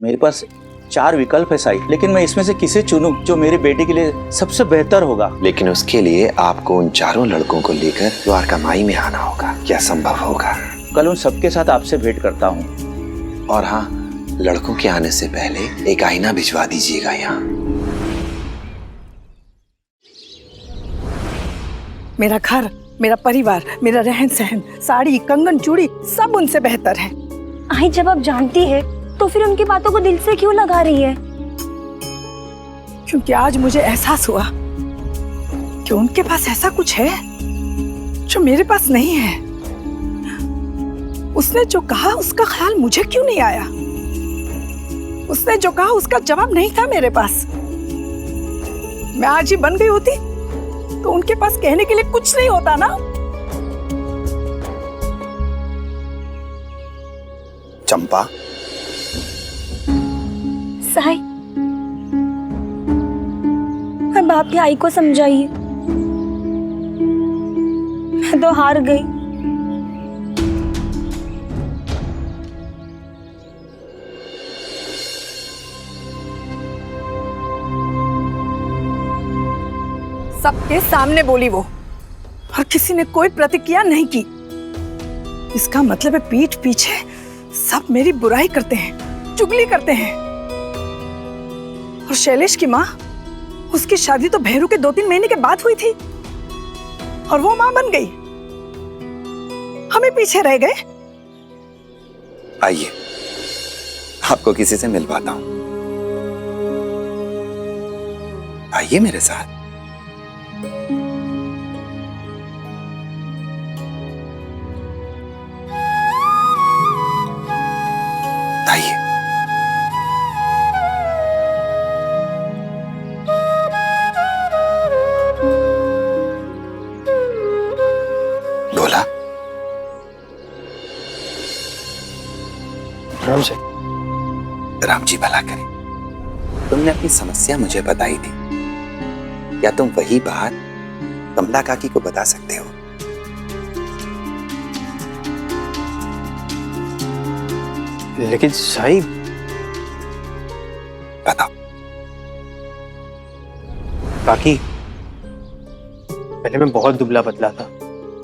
मेरे पास 4 विकल्प है साईं, लेकिन मैं इसमें से किसे चुनूं जो मेरी बेटी के लिए सबसे बेहतर होगा। लेकिन उसके लिए आपको उन चारों लड़कों को लेकर द्वारकामाई में आना होगा। क्या संभव होगा? कल उन सबके साथ आपसे भेंट करता हूँ। और हाँ, लड़कों के आने से पहले एक आईना भिजवा दीजिएगा यहाँ। मेरा घर, मेरा परिवार, मेरा रहन सहन, साड़ी, कंगन, चूड़ी सब उनसे बेहतर है। आई जब आप जानती है तो फिर उनकी बातों को दिल से क्यों लगा रही है? क्योंकि आज मुझे एहसास हुआ कि उनके पास ऐसा कुछ है जो मेरे पास नहीं है। उसने जो कहा उसका ख्याल मुझे क्यों नहीं आया? उसने जो कहा उसका जवाब नहीं था मेरे पास। मैं आज ही बन गई होती तो उनके पास कहने के लिए कुछ नहीं होता ना। चंपा, साई, अब आप ही आई को समझाइए। मैं तो हार गई। सबके सामने बोली वो, और किसी ने कोई प्रतिक्रिया नहीं की। इसका मतलब है पीठ पीछे सब मेरी बुराई करते हैं, चुगली करते हैं। और शैलेश की माँ, उसकी शादी तो भैरू के 2-3 महीने के बाद हुई थी और वो माँ बन गई। हमें पीछे रह गए। आइए आपको किसी से मिलवाता हूं। आइए मेरे साथ। आइए। बोला। राम से। राम जी भला करे। तुमने अपनी समस्या मुझे बताई थी। क्या तुम वही बात कमला काकी को बता सकते हो? लेकिन साईं। बताओ। काकी, पहले मैं बहुत दुबला पतला था।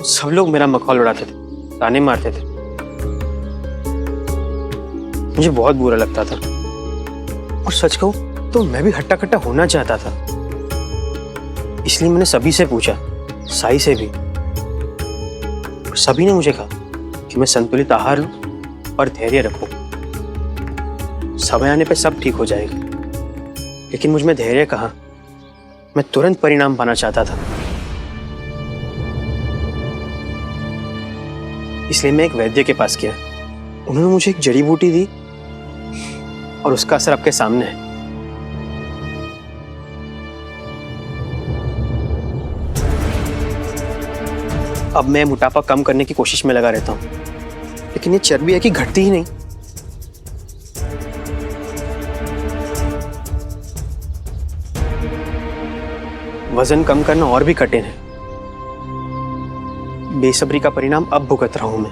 सब लोग मेरा मखौल उड़ाते थे, ताने मारते थे। मुझे बहुत बुरा लगता था। और सच कहूं तो मैं भी हट्टा कट्टा होना चाहता था। इसलिए मैंने सभी से पूछा, साई से भी। और सभी ने मुझे कहा कि मैं संतुलित आहार लूं और धैर्य रखूं। समय आने पे सब ठीक हो जाएगा। लेकिन मुझ में धैर्य कहाँ? मैं तुरंत परिणाम पाना चाहता था। इसलिए मैं एक वैद्य के पास गया। उन्होंने मुझे एक जड़ी बूटी दी और उसका असर आपके सामने है। अब मैं मोटापा कम करने की कोशिश में लगा रहता हूं, लेकिन ये चर्बी है कि घटती ही नहीं। वजन कम करना और भी कठिन है। बेसब्री का परिणाम अब भुगत रहा हूं मैं।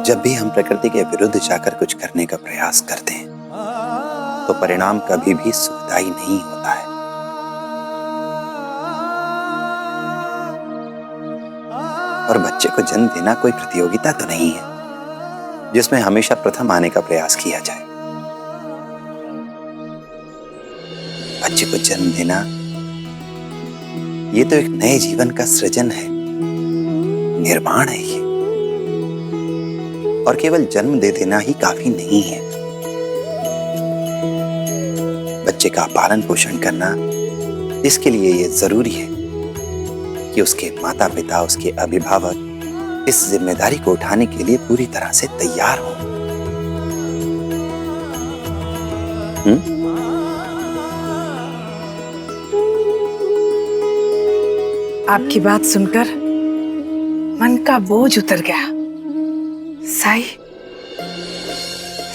जब भी हम प्रकृति के विरुद्ध जाकर कुछ करने का प्रयास करते हैं तो परिणाम कभी भी सुखदायी नहीं होता है। और बच्चे को जन्म देना कोई प्रतियोगिता तो नहीं है जिसमें हमेशा प्रथम आने का प्रयास किया जाए। बच्चे को जन्म देना ये तो एक नए जीवन का सृजन है, निर्माण है ये। और केवल जन्म दे देना ही काफी नहीं है। बच्चे का पालन पोषण करना, इसके लिए ये जरूरी है कि उसके माता पिता, उसके अभिभावक इस जिम्मेदारी को उठाने के लिए पूरी तरह से तैयार हो। आपकी बात सुनकर मन का बोझ उतर गया। साई,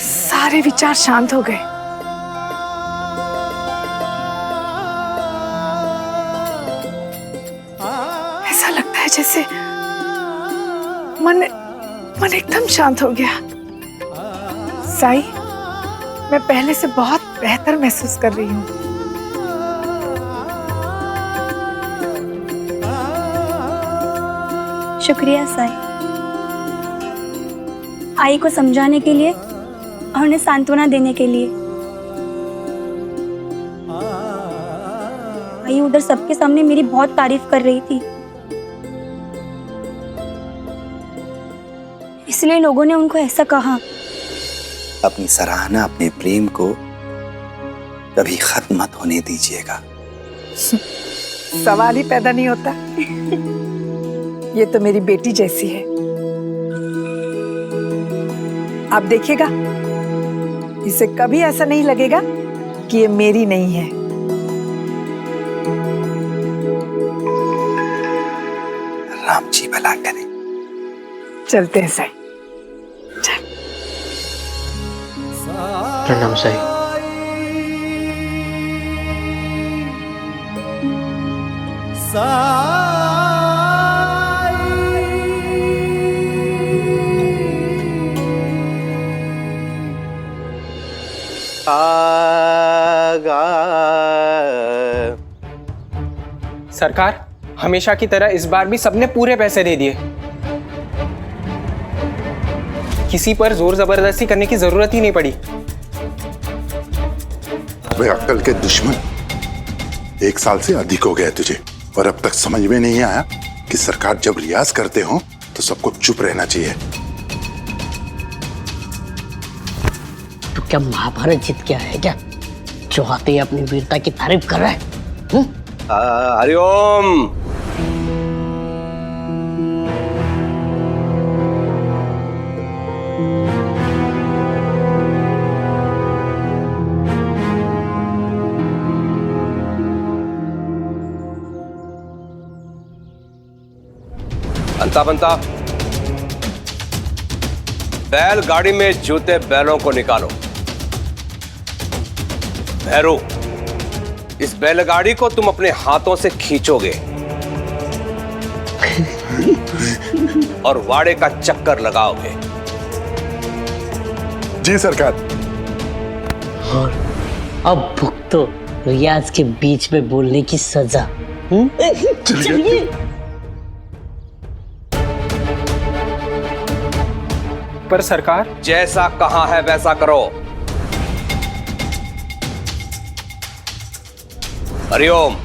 सारे विचार शांत हो गए। ऐसा लगता है जैसे मन एकदम शांत हो गया। साई, मैं पहले से बहुत बेहतर महसूस कर रही हूँ। शुक्रिया साई, आई को समझाने के लिए और उन्हें सांत्वना देने के लिए। आई उधर सबके सामने मेरी बहुत तारीफ कर रही थी, इसलिए लोगों ने उनको ऐसा कहा। अपनी सराहना, अपने प्रेम को कभी खत्म मत होने दीजिएगा। सवाल ही पैदा नहीं होता। ये तो मेरी बेटी जैसी है। आप देखिएगा, इसे कभी ऐसा नहीं लगेगा कि ये मेरी नहीं है। राम जी भला करें। चलते हैं साई। प्रणाम साई। सरकार, हमेशा की तरह इस बार भी सबने पूरे पैसे दे दिए। किसी पर जोर जबरदस्ती करने की जरूरत ही नहीं पड़ी। वे अक्ल के दुश्मन, 1 साल से अधिक हो गया तुझे और अब तक समझ में नहीं आया कि सरकार जब रियाज करते हो तो सबको चुप रहना चाहिए। तो क्या महाभारत जीत गया है क्या, जो आते ही अपनी वीरता की तारीफ कर रहा है? हरिओम। अंता बनता, बैलगाड़ी में जूते बैलों को निकालो। भैरू, इस बैलगाड़ी को तुम अपने हाथों से खींचोगे और वाड़े का चक्कर लगाओगे। जी सरकार। और अब भुगतो रियाज के बीच में बोलने की सजा। चलिए। पर सरकार, जैसा कहा है वैसा करो। हरिओम।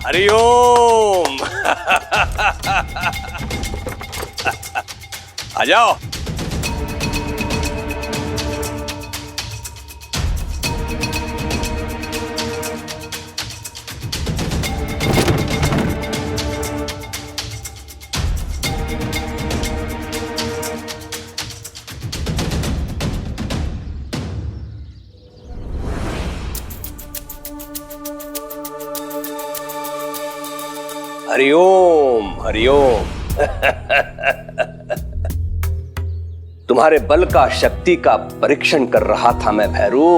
हरिओम। आ जाओ। हरिओम हरिओम। तुम्हारे बल का, शक्ति का परीक्षण कर रहा था मैं भैरू।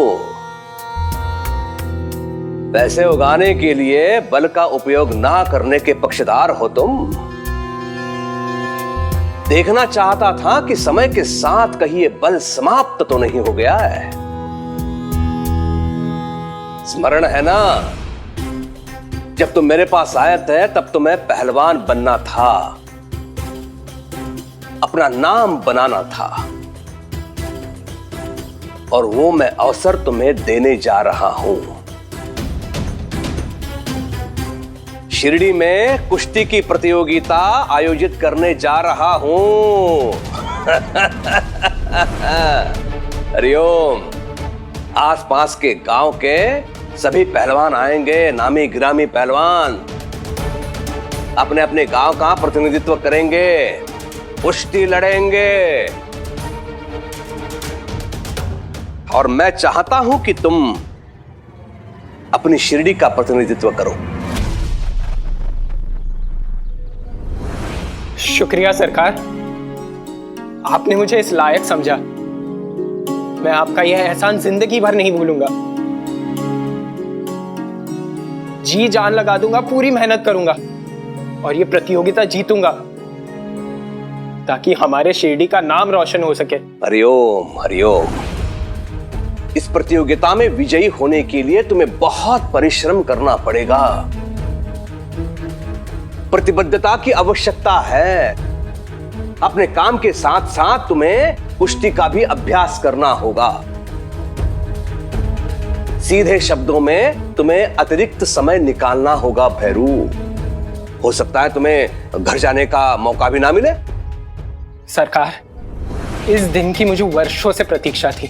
पैसे उगाने के लिए बल का उपयोग ना करने के पक्षधर हो तुम। देखना चाहता था कि समय के साथ कहीं ये बल समाप्त तो नहीं हो गया है। स्मरण है ना, जब तुम मेरे पास आए थे तब तुम्हें पहलवान बनना था, अपना नाम बनाना था, और वो मैं अवसर तुम्हें देने जा रहा हूं। शिरडी में कुश्ती की प्रतियोगिता आयोजित करने जा रहा हूं। हरिओम। आसपास के गांव के सभी पहलवान आएंगे, नामी गिरामी पहलवान अपने अपने गांव का प्रतिनिधित्व करेंगे, कुश्ती लड़ेंगे। और मैं चाहता हूं कि तुम अपनी शिरडी का प्रतिनिधित्व करो। शुक्रिया सरकार, आपने मुझे इस लायक समझा। मैं आपका यह एहसान जिंदगी भर नहीं भूलूंगा। जी जान लगा दूंगा, पूरी मेहनत करूंगा और ये प्रतियोगिता जीतूंगा ताकि हमारे शिरडी का नाम रोशन हो सके। हरिओम हरिओम। इस प्रतियोगिता में विजयी होने के लिए तुम्हें बहुत परिश्रम करना पड़ेगा। प्रतिबद्धता की आवश्यकता है। अपने काम के साथ साथ तुम्हें कुश्ती का भी अभ्यास करना होगा। सीधे शब्दों में तुम्हें अतिरिक्त समय निकालना होगा भैरू। हो सकता है तुम्हें घर जाने का मौका भी ना मिले। सरकार, इस दिन की मुझे वर्षों से प्रतीक्षा थी।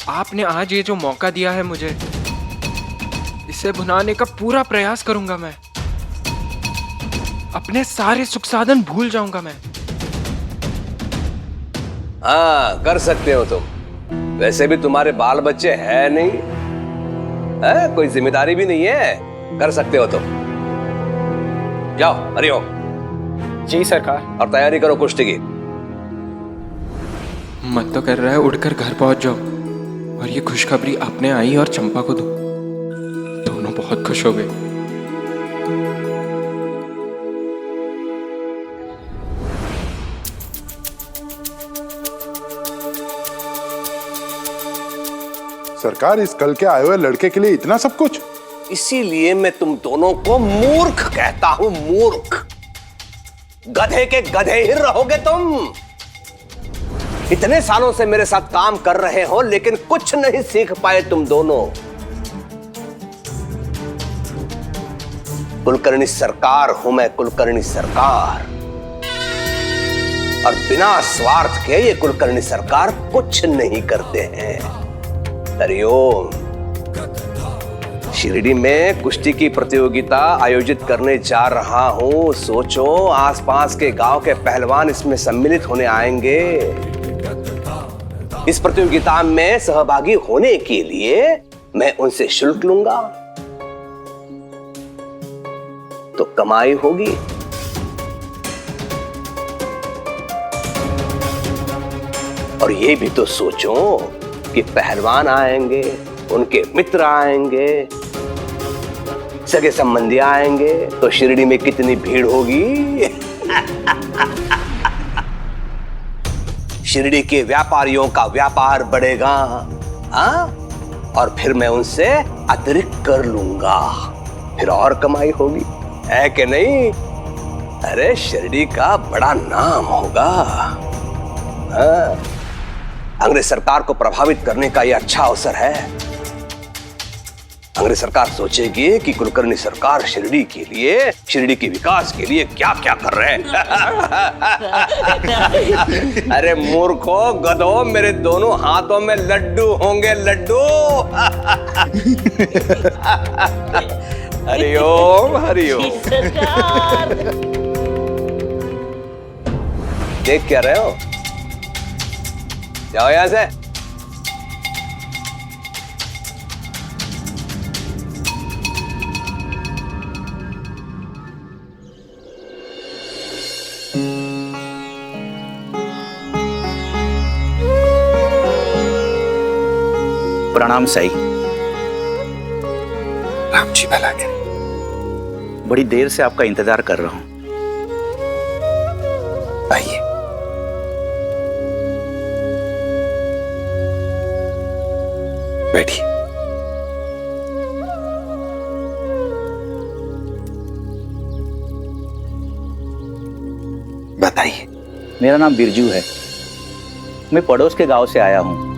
आपने आज ये जो मौका दिया है मुझे, इसे भुनाने का पूरा प्रयास करूंगा मैं। अपने सारे सुख साधन भूल जाऊंगा मैं। हाँ, कर सकते हो तुम। वैसे भी तुम्हारे बाल बच्चे है नहीं है, कोई जिम्मेदारी भी नहीं है, कर सकते हो तुम। जाओ हरिओम। जी सरकार। और तैयारी करो कुश्ती की। मन तो कर रहा है उड़कर घर पहुंच जाओ और ये खुशखबरी आपने आई और चंपा को दो। दोनों बहुत खुश हो गए। सरकार, इस कल के आए हुए लड़के के लिए इतना सब कुछ? इसीलिए मैं तुम दोनों को मूर्ख कहता हूं, मूर्ख। गधे के गधे ही रहोगे तुम। इतने सालों से मेरे साथ काम कर रहे हो लेकिन कुछ नहीं सीख पाए तुम दोनों। कुलकर्णी सरकार हूं मैं, कुलकर्णी सरकार। और बिना स्वार्थ के ये कुलकर्णी सरकार कुछ नहीं करते हैं। हरिओम। शिरडी में कुश्ती की प्रतियोगिता आयोजित करने जा रहा हूं। सोचो, आसपास के गांव के पहलवान इसमें सम्मिलित होने आएंगे। इस प्रतियोगिता में सहभागी होने के लिए मैं उनसे शुल्क लूंगा तो कमाई होगी। और ये भी तो सोचो कि पहलवान आएंगे, उनके मित्र आएंगे, सगे संबंधी आएंगे, तो शिरडी में कितनी भीड़ होगी। शिरडी के व्यापारियों का व्यापार बढ़ेगा। हाँ? और फिर मैं उनसे अतिरिक्त कर लूंगा, फिर और कमाई होगी, है कि नहीं? अरे शिरडी का बड़ा नाम होगा। हाँ? अंग्रेज सरकार को प्रभावित करने का यह अच्छा अवसर है। अंग्रेज सरकार सोचेगी कि कुलकर्णी सरकार शिरडी के लिए, शिरडी के विकास के लिए क्या क्या कर रहे हैं। अरे मूर्खो, गधो, मेरे दोनों हाथों में लड्डू होंगे, लड्डू। हरिओम हरिओम। देख क्या रहे हो? जाओ यहां से। प्रणाम साई। राम जी भला करे। बड़ी देर से आपका इंतजार कर रहा हूँ। आइए। बैठिए। बताइए। मेरा नाम बिरजू है। मैं पड़ोस के गांव से आया हूँ।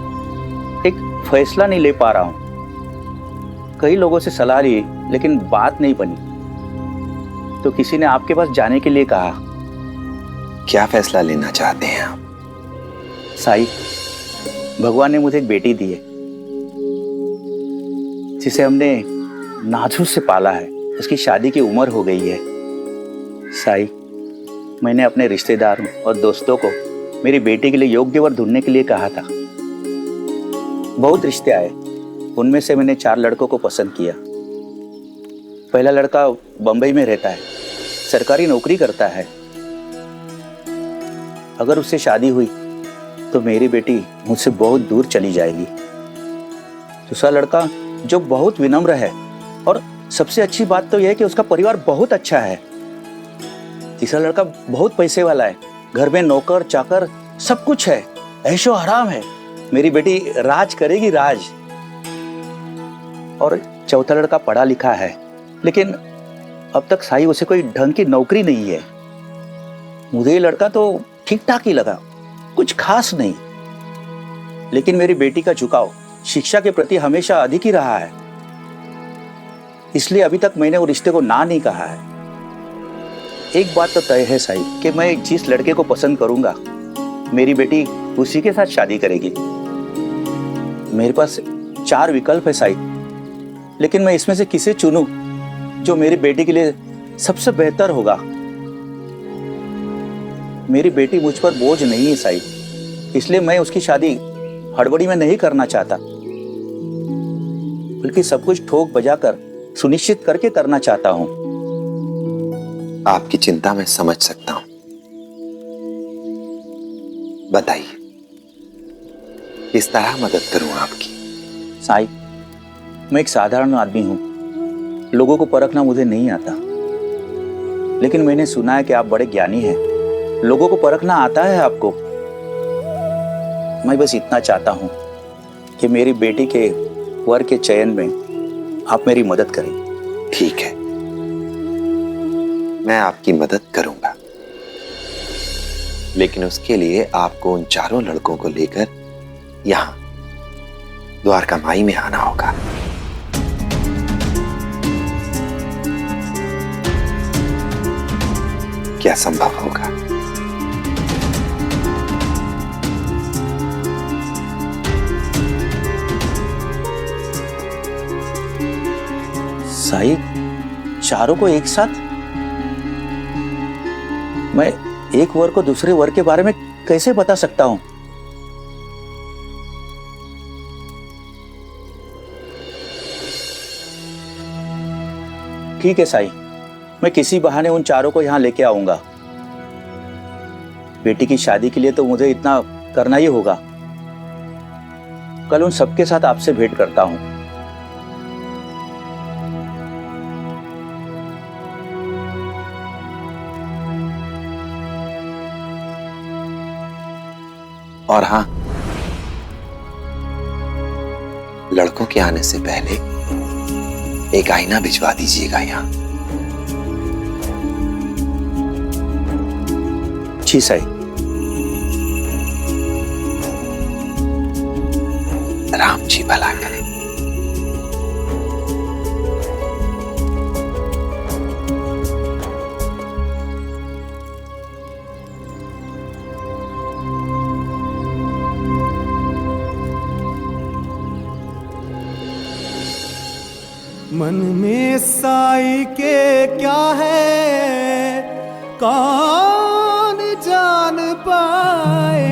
एक फैसला नहीं ले पा रहा हूँ। कई लोगों से सलाह ली लेकिन बात नहीं बनी, तो किसी ने आपके पास जाने के लिए कहा। क्या फैसला लेना चाहते हैं आप? साई, भगवान ने मुझे एक बेटी दी है जिसे हमने नाजुक से पाला है। उसकी शादी की उम्र हो गई है। साई, मैंने अपने रिश्तेदारों और दोस्तों को मेरी बेटी के लिए योग्य वर ढूंढने के लिए कहा था। बहुत रिश्ते आए। उनमें से मैंने 4 लड़कों को पसंद किया। पहला लड़का बंबई में रहता है, सरकारी नौकरी करता है। अगर उससे शादी हुई तो मेरी बेटी मुझसे बहुत दूर चली जाएगी। दूसरा लड़का जो बहुत विनम्र है, और सबसे अच्छी बात तो यह है कि उसका परिवार बहुत अच्छा है। तीसरा लड़का बहुत पैसे वाला है, घर में नौकर चाकर सब कुछ है, ऐशो आराम है। मेरी बेटी राज करेगी, राज। और चौथा लड़का पढ़ा लिखा है, लेकिन अब तक साई उसे कोई ढंग की नौकरी नहीं है। मुझे ये लड़का तो ठीक ठाक ही लगा, कुछ खास नहीं। लेकिन मेरी बेटी का झुकाव शिक्षा के प्रति हमेशा अधिक ही रहा है, इसलिए अभी तक मैंने वो रिश्ते को ना नहीं कहा है। एक बात तो तय है साई कि मैं जिस लड़के को पसंद करूंगा मेरी बेटी उसी के साथ शादी करेगी। मेरे पास 4 विकल्प है साई, लेकिन मैं इसमें से किसे चुनूं जो मेरी बेटी के लिए सबसे बेहतर होगा। मेरी बेटी मुझ पर बोझ नहीं है साई, इसलिए मैं उसकी शादी हड़बड़ी में नहीं करना चाहता, बल्कि सब कुछ ठोक बजाकर सुनिश्चित करके करना चाहता हूं। आपकी चिंता मैं समझ सकता हूं। बताइए, किस तरह मदद करूं आपकी? साई, मैं एक साधारण आदमी हूं। लोगों को परखना मुझे नहीं आता, लेकिन मैंने सुना है कि आप बड़े ज्ञानी हैं। लोगों को परखना आता है आपको। मैं बस इतना चाहता हूं कि मेरी बेटी के वर के चयन में आप मेरी मदद करें। ठीक है, मैं आपकी मदद करूंगा, लेकिन उसके लिए आपको उन 4 लड़कों को लेकर यहां द्वारका माई में आना होगा। क्या संभव होगा? साई, 4 को एक साथ? मैं एक वर को दूसरे वर के बारे में कैसे बता सकता हूं? ठीक है साई, मैं किसी बहाने उन 4 को यहां लेके आऊंगा। बेटी की शादी के लिए तो मुझे इतना करना ही होगा। कल उन सबके साथ आपसे भेंट करता हूं। और हां, लड़कों के आने से पहले एक आईना भिजवा दीजिएगा यहां। जी साई। राम जी भला करें। मन में साई के क्या है कौन जान पाए।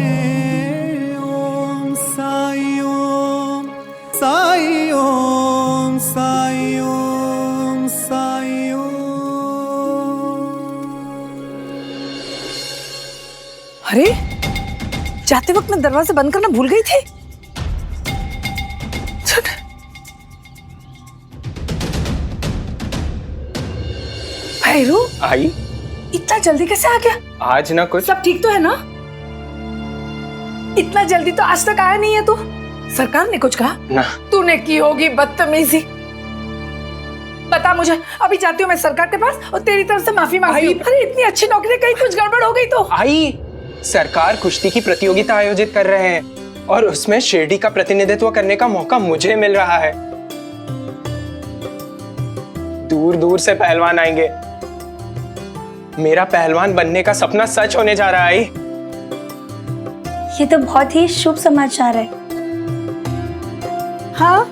ओम साई ओम साई ओम साई ओम साई ओम। अरे, जाते वक्त मैं दरवाजा बंद करना भूल गई थी। भैरू, आई इतना जल्दी कैसे आ गया? आज ना कुछ सब ठीक तो है ना? इतना जल्दी तो आज तक आया नहीं है तू। सरकार ने कुछ कहा? ना। तूने की होगी बदतमीजी। बता मुझे, अभी जाती हूँ मैं सरकार के पास और तेरी तरफ से माफी मांगती हूँ। अरे इतनी अच्छी नौकरी, कहीं कुछ गड़बड़ हो गई तो? आई, सरकार कुश्ती की प्रतियोगिता आयोजित कर रहे हैं और उसमें शिरडी का प्रतिनिधित्व करने का मौका मुझे मिल रहा है। दूर दूर से पहलवान आएंगे। मेरा पहलवान बनने का सपना सच होने जा रहा है। ये तो बहुत ही शुभ समाचार है। हाँ,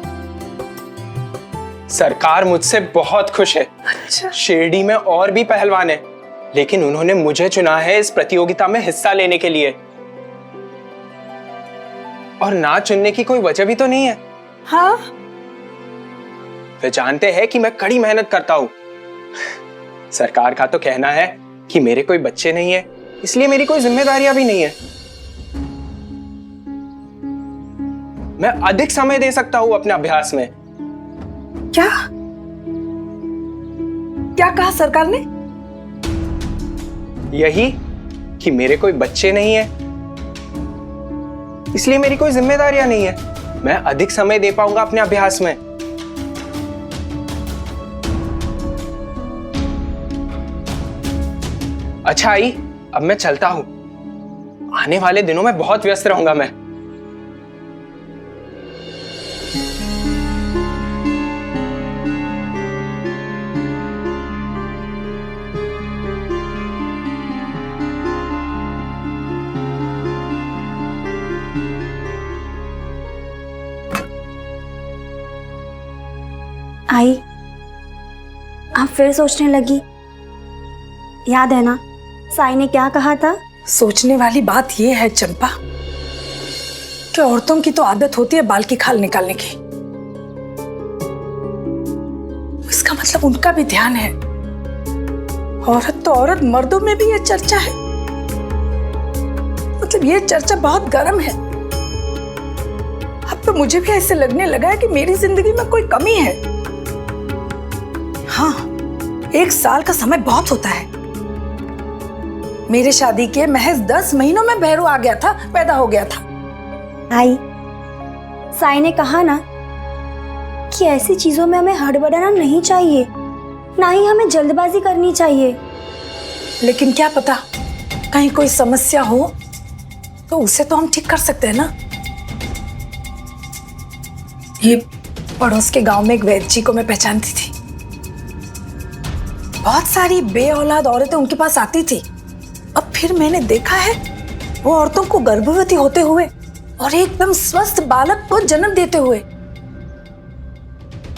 सरकार मुझसे बहुत खुश है। अच्छा। शिरडी में और भी पहलवान हैं, लेकिन उन्होंने मुझे चुना है इस प्रतियोगिता में हिस्सा लेने के लिए। और ना चुनने की कोई वजह भी तो नहीं है। हाँ, वे जानते हैं कि मैं कड़ी मेहनत करता हूं। सरकार का तो कहना है कि मेरे कोई बच्चे नहीं है, इसलिए मेरी कोई जिम्मेदारियां भी नहीं है। मैं अधिक समय दे सकता हूं अपने अभ्यास में। क्या क्या कहा सरकार ने? यही कि मेरे कोई बच्चे नहीं है, इसलिए मेरी कोई जिम्मेदारियां नहीं है। मैं अधिक समय दे पाऊंगा अपने अभ्यास में। अच्छा आई, अब मैं चलता हूं। आने वाले दिनों में बहुत व्यस्त रहूंगा मैं। आई, आप फिर सोचने लगी? याद है ना साई ने क्या कहा था? सोचने वाली बात यह है चंपा कि औरतों की तो आदत होती है बाल की खाल निकालने की। इसका मतलब उनका भी ध्यान है। औरत तो औरत, मर्दों में भी ये चर्चा है। मतलब ये चर्चा बहुत गर्म है। अब तो मुझे भी ऐसे लगने लगा है कि मेरी जिंदगी में कोई कमी है। हाँ, 1 साल का समय बहुत होता है। मेरे शादी के महज 10 महीनों में भैरू आ गया था, पैदा हो गया था। आई, साई ने कहा ना कि ऐसी चीजों में हमें हड़बड़ाना नहीं चाहिए, ना ही हमें जल्दबाजी करनी चाहिए। लेकिन क्या पता कहीं कोई समस्या हो तो उसे तो हम ठीक कर सकते हैं ना। ये पड़ोस के गांव में एक वैद्य जी को मैं पहचानती थी। बहुत सारी बेऔलाद औरतें उनके पास आती थी। अब फिर मैंने देखा है वो औरतों को गर्भवती होते हुए और एकदम स्वस्थ बालक को जन्म देते हुए।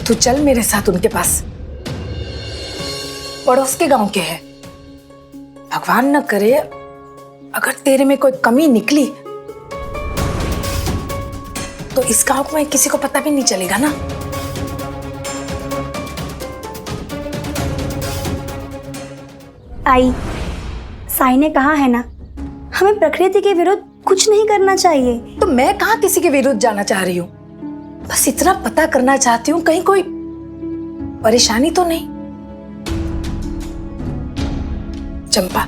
तू चल मेरे साथ उनके पास, पड़ोस के गांव के हैं। भगवान न करे अगर तेरे में कोई कमी निकली तो इस गांव में किसी को पता भी नहीं चलेगा ना। आई, साई ने कहा है ना हमें प्रकृति के विरुद्ध कुछ नहीं करना चाहिए। तो मैं कहाँ किसी के विरुद्ध जाना चाह रही हूँ, बस इतना पता करना चाहती हूँ कहीं कोई परेशानी तो नहीं। चंपा,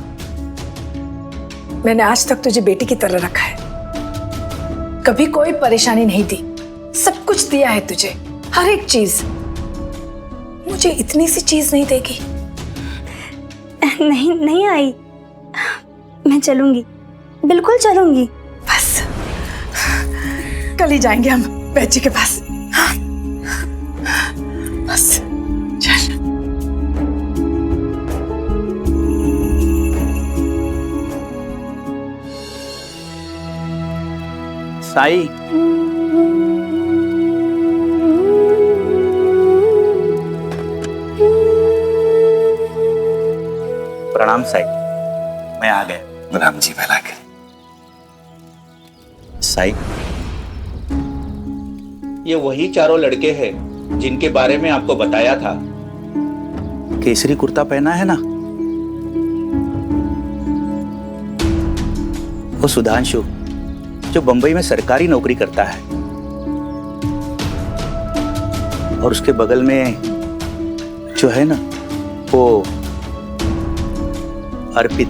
मैंने आज तक तुझे बेटी की तरह रखा है, कभी कोई परेशानी नहीं दी। सब कुछ दिया है तुझे, हर एक चीज। मुझे इतनी सी चीज नहीं देगी? नहीं नहीं आई, मैं चलूंगी, बिल्कुल चलूंगी। बस कल ही जाएंगे हम वैद्य जी के पास। हाँ? बस चल। साई, प्रणाम साई, मैं आ गया। राम जी भला करे। साई, ये वही चारों लड़के हैं जिनके बारे में आपको बताया था। केसरी कुर्ता पहना है ना, वो सुधांशु जो बंबई में सरकारी नौकरी करता है, और उसके बगल में जो है ना वो अर्पित,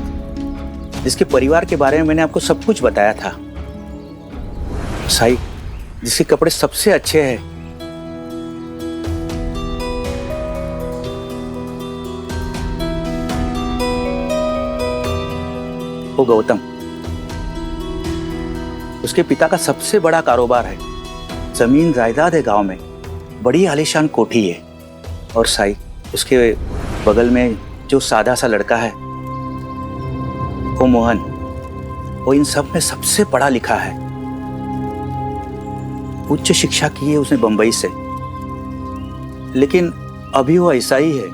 जिसके परिवार के बारे में मैंने आपको सब कुछ बताया था। साई, जिसके कपड़े सबसे अच्छे हैं। वो गौतम, उसके पिता का सबसे बड़ा कारोबार है, जमीन जायदाद है गांव में, बड़ी आलीशान कोठी है। और साई, उसके बगल में जो सादा सा लड़का है वो मोहन, वो इन सब में सबसे पढ़ा लिखा है। उच्च शिक्षा की है उसने बंबई से, लेकिन अभी वो ऐसा ही है।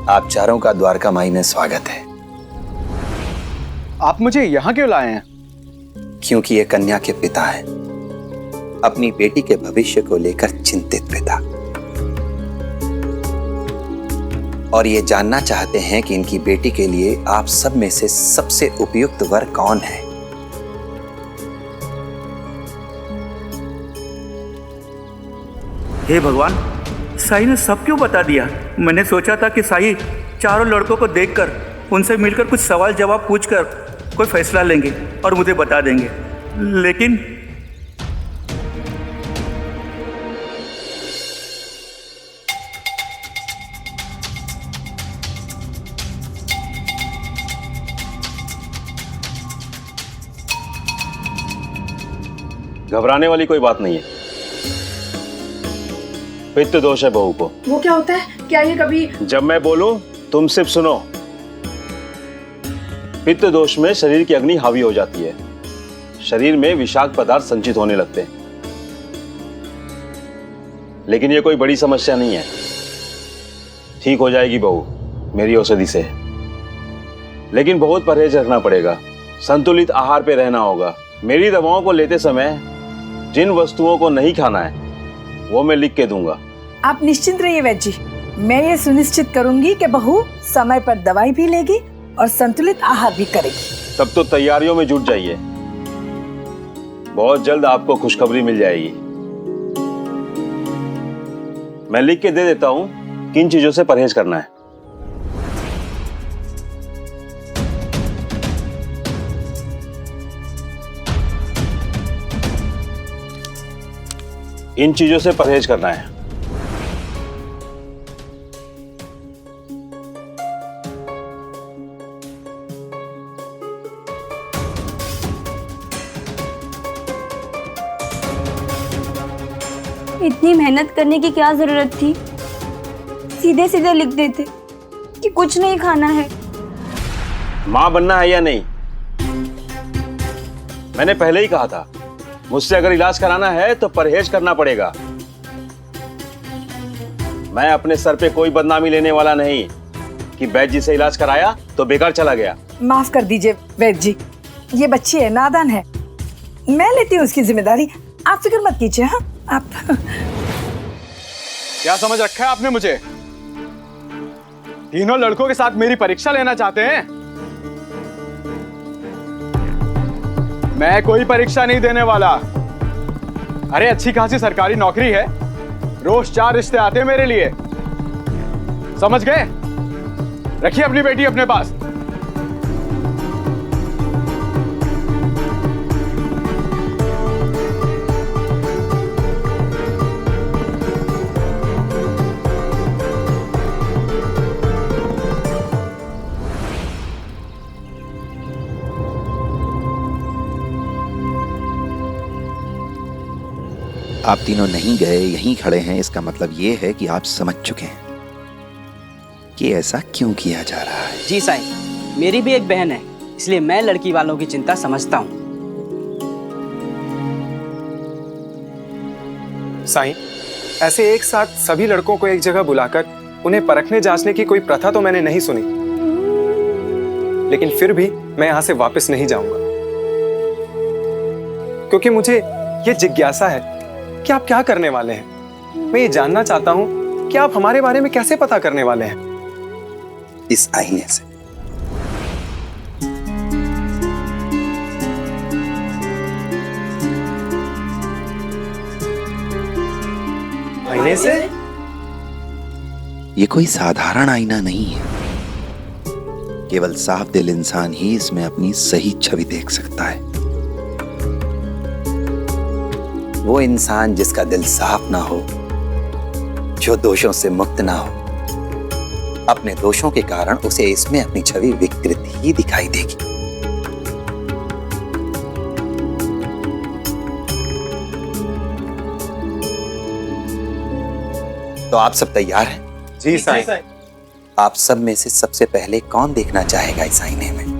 आप चारों का द्वारका माई में स्वागत है। आप मुझे यहाँ क्यों लाए हैं? क्योंकि ये कन्या के पिता हैं, अपनी बेटी के भविष्य को लेकर चिंतित पिता, और ये जानना चाहते हैं कि इनकी बेटी के लिए आप सब में से सबसे उपयुक्त वर कौन है। हे भगवान, साई ने सब क्यों बता दिया? मैंने सोचा था कि साई चारों लड़कों को देखकर, उनसे मिलकर कुछ सवाल जवाब पूछकर कोई फैसला लेंगे और मुझे बता देंगे, लेकिन घबराने वाली कोई बात नहीं है। पित्त दोष है बहू को। वो क्या होता है? क्या ये कभी? जब मैं बोलूं तुम सिर्फ सुनो। पित्त दोष में शरीर की अग्नि हावी हो जाती है, शरीर में विषाक्त पदार्थ संचित होने लगते हैं। लेकिन ये कोई बड़ी समस्या नहीं है, ठीक हो जाएगी बहू मेरी औषधि से। लेकिन बहुत परहेज रखना पड़ेगा, संतुलित आहार पे रहना होगा। मेरी दवाओं को लेते समय जिन वस्तुओं को नहीं खाना है वो मैं लिख के दूंगा। आप निश्चिंत रहिए वैद्य जी, मैं ये सुनिश्चित करूंगी कि बहू समय पर दवाई भी लेगी और संतुलित आहार भी करेगी। तब तो तैयारियों में जुट जाइए, बहुत जल्द आपको खुशखबरी मिल जाएगी। मैं लिख के दे देता हूं किन चीजों से परहेज करना है। इन चीजों से परहेज करना है। इतनी मेहनत करने की क्या जरूरत थी? सीधे सीधे लिख देते कि कुछ नहीं खाना है। मां बनना है या नहीं, मैंने पहले ही कहा था, मुझसे अगर इलाज कराना है तो परहेज करना पड़ेगा। मैं अपने सर पे कोई बदनामी लेने वाला नहीं कि वैद्य जी से इलाज कराया तो बेकार चला गया। माफ कर दीजिए वैद्य जी, ये बच्ची है, नादान है, मैं लेती हूँ उसकी जिम्मेदारी, आप फिक्र मत कीजिए। हाँ, आप क्या समझ रखा है आपने मुझे? तीनों लड़कों के साथ मेरी परीक्षा लेना चाहते हैं? मैं कोई परीक्षा नहीं देने वाला। अरे अच्छी खासी सरकारी नौकरी है, रोज 4 रिश्ते आते हैं मेरे लिए, समझ गए? रखिए अपनी बेटी अपने पास। आप तीनों नहीं गए, यहीं खड़े हैं, इसका मतलब ये है कि आप समझ चुके हैं कि ऐसा क्यों किया जा रहा है। जी साईं, मेरी भी एक बहन है, इसलिए मैं लड़की वालों की चिंता समझता हूँ। साईं, ऐसे एक साथ सभी लड़कों को एक जगह बुलाकर उन्हें परखने जांचने की कोई प्रथा तो मैंने नहीं सुनी, लेकिन फिर भी मैं यहां से वापस नहीं जाऊंगा, क्योंकि मुझे ये जिज्ञासा है कि आप क्या करने वाले हैं। मैं ये जानना चाहता हूं कि आप हमारे बारे में कैसे पता करने वाले हैं। इस आईने से। आईने से? ये कोई साधारण आईना नहीं है, केवल साफ दिल इंसान ही इसमें अपनी सही छवि देख सकता है। वो इंसान जिसका दिल साफ ना हो, जो दोषों से मुक्त ना हो, अपने दोषों के कारण उसे इसमें अपनी छवि विकृत ही दिखाई देगी। तो आप सब तैयार हैं? जी साईं। आप सब में से सबसे पहले कौन देखना चाहेगा इस आईने में?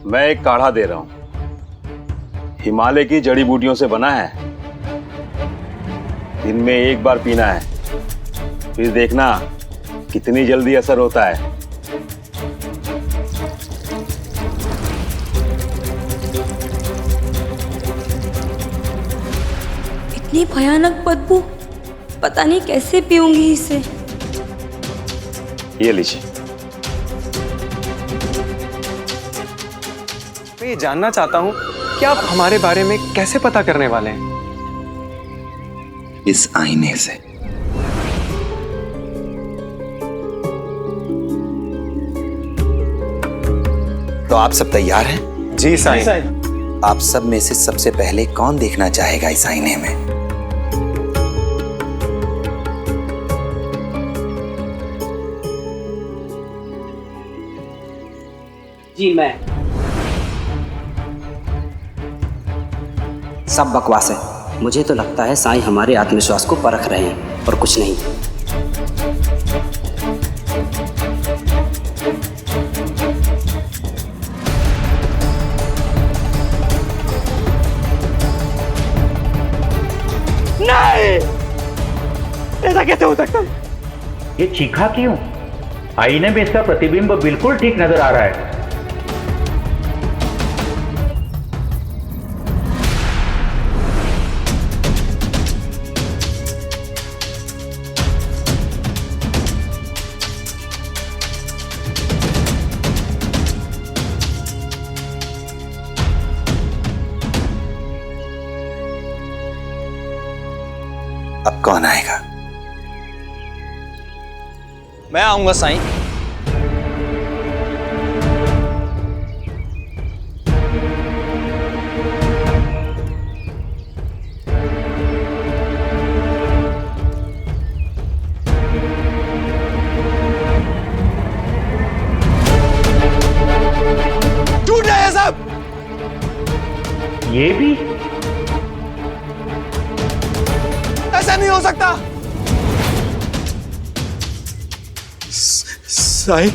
मैं एक काढ़ा दे रहा हूं, हिमालय की जड़ी बूटियों से बना है। दिन में एक बार पीना है, फिर देखना कितनी जल्दी असर होता है। इतनी भयानक बदबू, पता नहीं कैसे पीऊंगी इसे। ये लीजिए। मैं ये जानना चाहता हूँ कि आप हमारे बारे में कैसे पता करने वाले हैं? इस आईने से। तो आप सब तैयार हैं? जी साईं। आप सब में से सबसे पहले कौन देखना चाहेगा इस आईने में? जी मैं। सब बकवास है। मुझे तो लगता है साईं हमारे आत्मविश्वास को परख रहे हैं और कुछ नहीं। नहीं, ऐसा कैसे हो सकता है? ये चीखा क्यों? आईने में इसका प्रतिबिंब बिल्कुल ठीक नजर आ रहा है। अब कौन आएगा? मैं आऊंगा साईं। टूट रहे हैं सब। ये भी ऐसा नहीं हो सकता। साईं,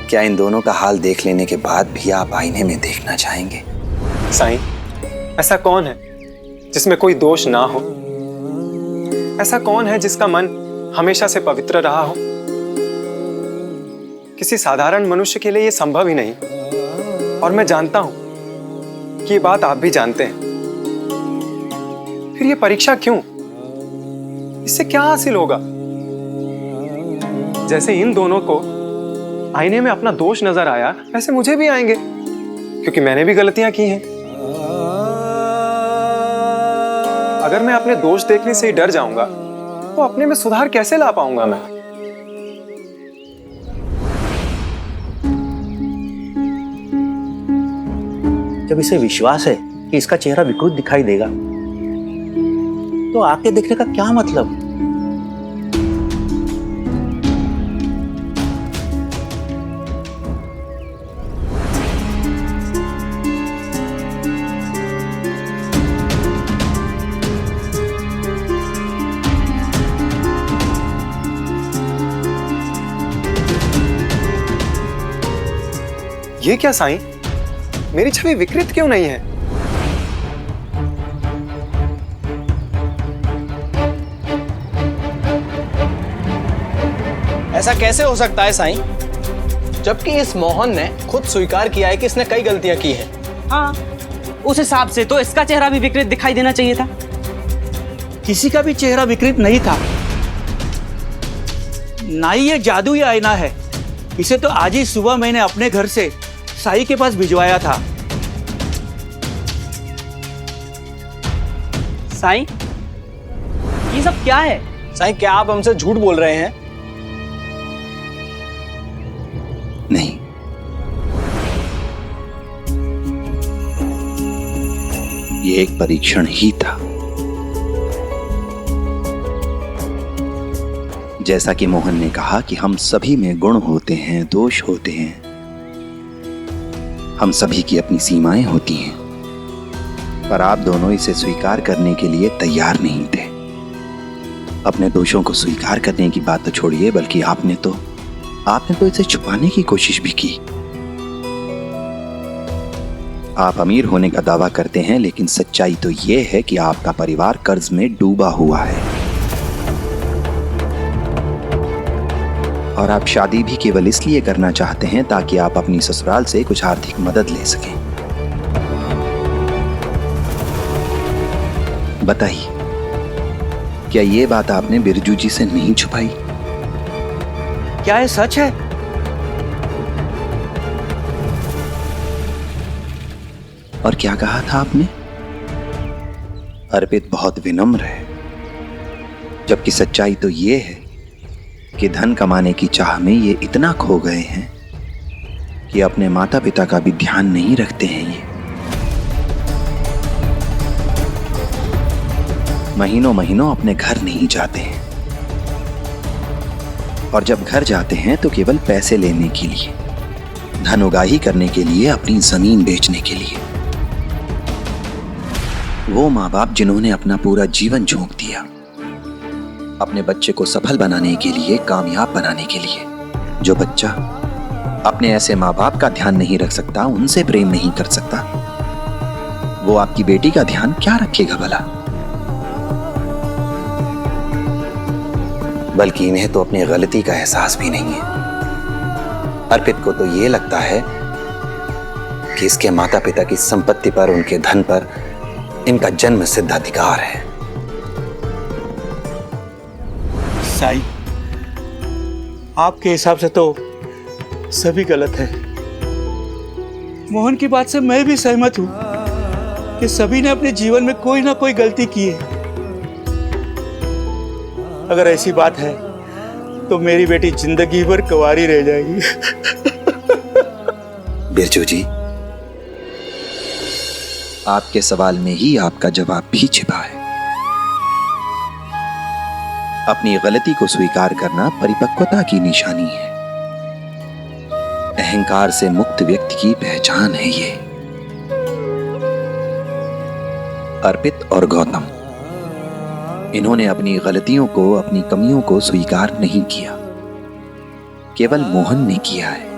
क्या इन दोनों का हाल देख लेने के बाद भी आप आईने में देखना चाहेंगे? साईं, ऐसा कौन है जिसमें कोई दोष ना हो? ऐसा कौन है जिसका मन हमेशा से पवित्र रहा हो? किसी साधारण मनुष्य के लिए यह संभव ही नहीं, और मैं जानता हूं कि ये बात आप भी जानते हैं। फिर ये परीक्षा क्यों? इससे क्या हासिल होगा? जैसे इन दोनों को आईने में अपना दोष नजर आया, वैसे मुझे भी आएंगे, क्योंकि मैंने भी गलतियां की हैं। अगर मैं अपने दोष देखने से ही डर जाऊंगा तो अपने में सुधार कैसे ला पाऊंगा मैं? जब इसे विश्वास है कि इसका चेहरा विकृत दिखाई देगा, तो आके देखने का क्या मतलब? ये क्या साईं? मेरी छवि विकृत क्यों नहीं है? ऐसा कैसे हो सकता है साईं? जबकि इस मोहन ने खुद स्वीकार किया है कि इसने कई गलतियां की हैं। हाँ, उस हिसाब से तो इसका चेहरा भी विकृत दिखाई देना चाहिए था। किसी का भी चेहरा विकृत नहीं था। ना ही ये जादू या आईना है। इसे तो आज ही सुबह मैंने अपने घर से साई के पास भिजवाया था। साईं, ये सब क्या है? साईं, क्या आप हमसे झूठ बोल रहे हैं? नहीं, ये एक परीक्षण ही था। जैसा कि मोहन ने कहा कि हम सभी में गुण होते हैं, दोष होते हैं, हम सभी की अपनी सीमाएं होती हैं, पर आप दोनों इसे स्वीकार करने के लिए तैयार नहीं थे। अपने दोषों को स्वीकार करने की बात तो छोड़िए, बल्कि आपने तो इसे छुपाने की कोशिश भी की। आप अमीर होने का दावा करते हैं, लेकिन सच्चाई तो यह है कि आपका परिवार कर्ज में डूबा हुआ है और आप शादी भी केवल इसलिए करना चाहते हैं ताकि आप अपनी ससुराल से कुछ आर्थिक मदद ले सकें। बताइए, क्या ये बात आपने बिरजू जी से नहीं छुपाई? क्या ये सच है? और क्या कहा था आपने? अर्पित बहुत विनम्र है, जबकि सच्चाई तो ये है कि धन कमाने की चाह में ये इतना खो गए हैं कि अपने माता पिता का भी ध्यान नहीं रखते हैं। ये महीनों महीनों अपने घर नहीं जाते हैं, और जब घर जाते हैं तो केवल पैसे लेने के लिए, धन उगाही करने के लिए, अपनी जमीन बेचने के लिए। वो माँ बाप जिन्होंने अपना पूरा जीवन झोंक दिया अपने बच्चे को सफल बनाने के लिए, कामयाब बनाने के लिए। जो बच्चा अपने ऐसे माँ बाप का ध्यान नहीं रख सकता, उनसे प्रेम नहीं कर सकता, वो आपकी बेटी का ध्यान क्या रखेगा भला? बल्कि इन्हें तो अपनी गलती का एहसास भी नहीं है। अर्पित को तो ये लगता है कि इसके माता पिता की संपत्ति पर, उनके धन पर इनका जन्म सिद्ध अधिकार है। साई, आपके हिसाब से तो सभी गलत है। मोहन की बात से मैं भी सहमत हूं कि सभी ने अपने जीवन में कोई ना कोई गलती की है। अगर ऐसी बात है तो मेरी बेटी जिंदगी भर कुंवारी रह जाएगी। बिरजू जी, आपके सवाल में ही आपका जवाब भी छिपा है। अपनी गलती को स्वीकार करना परिपक्वता की निशानी है। अहंकार से मुक्त व्यक्ति की पहचान है ये। अर्पित और गौतम, इन्होंने अपनी गलतियों को, अपनी कमियों को स्वीकार नहीं किया, केवल मोहन ने किया है।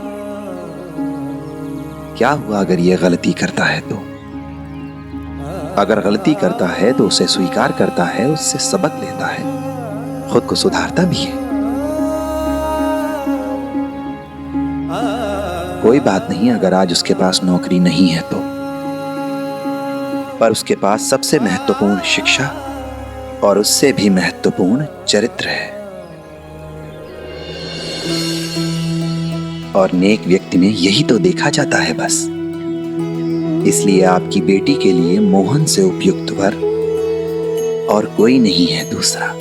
क्या हुआ अगर यह गलती करता है तो? अगर गलती करता है तो उसे स्वीकार करता है, उससे सबक लेता है, खुद को सुधारता भी है। कोई बात नहीं अगर आज उसके पास नौकरी नहीं है तो, पर उसके पास सबसे महत्वपूर्ण शिक्षा और उससे भी महत्वपूर्ण चरित्र है। और नेक व्यक्ति में यही तो देखा जाता है बस। इसलिए आपकी बेटी के लिए मोहन से उपयुक्त वर और कोई नहीं है दूसरा।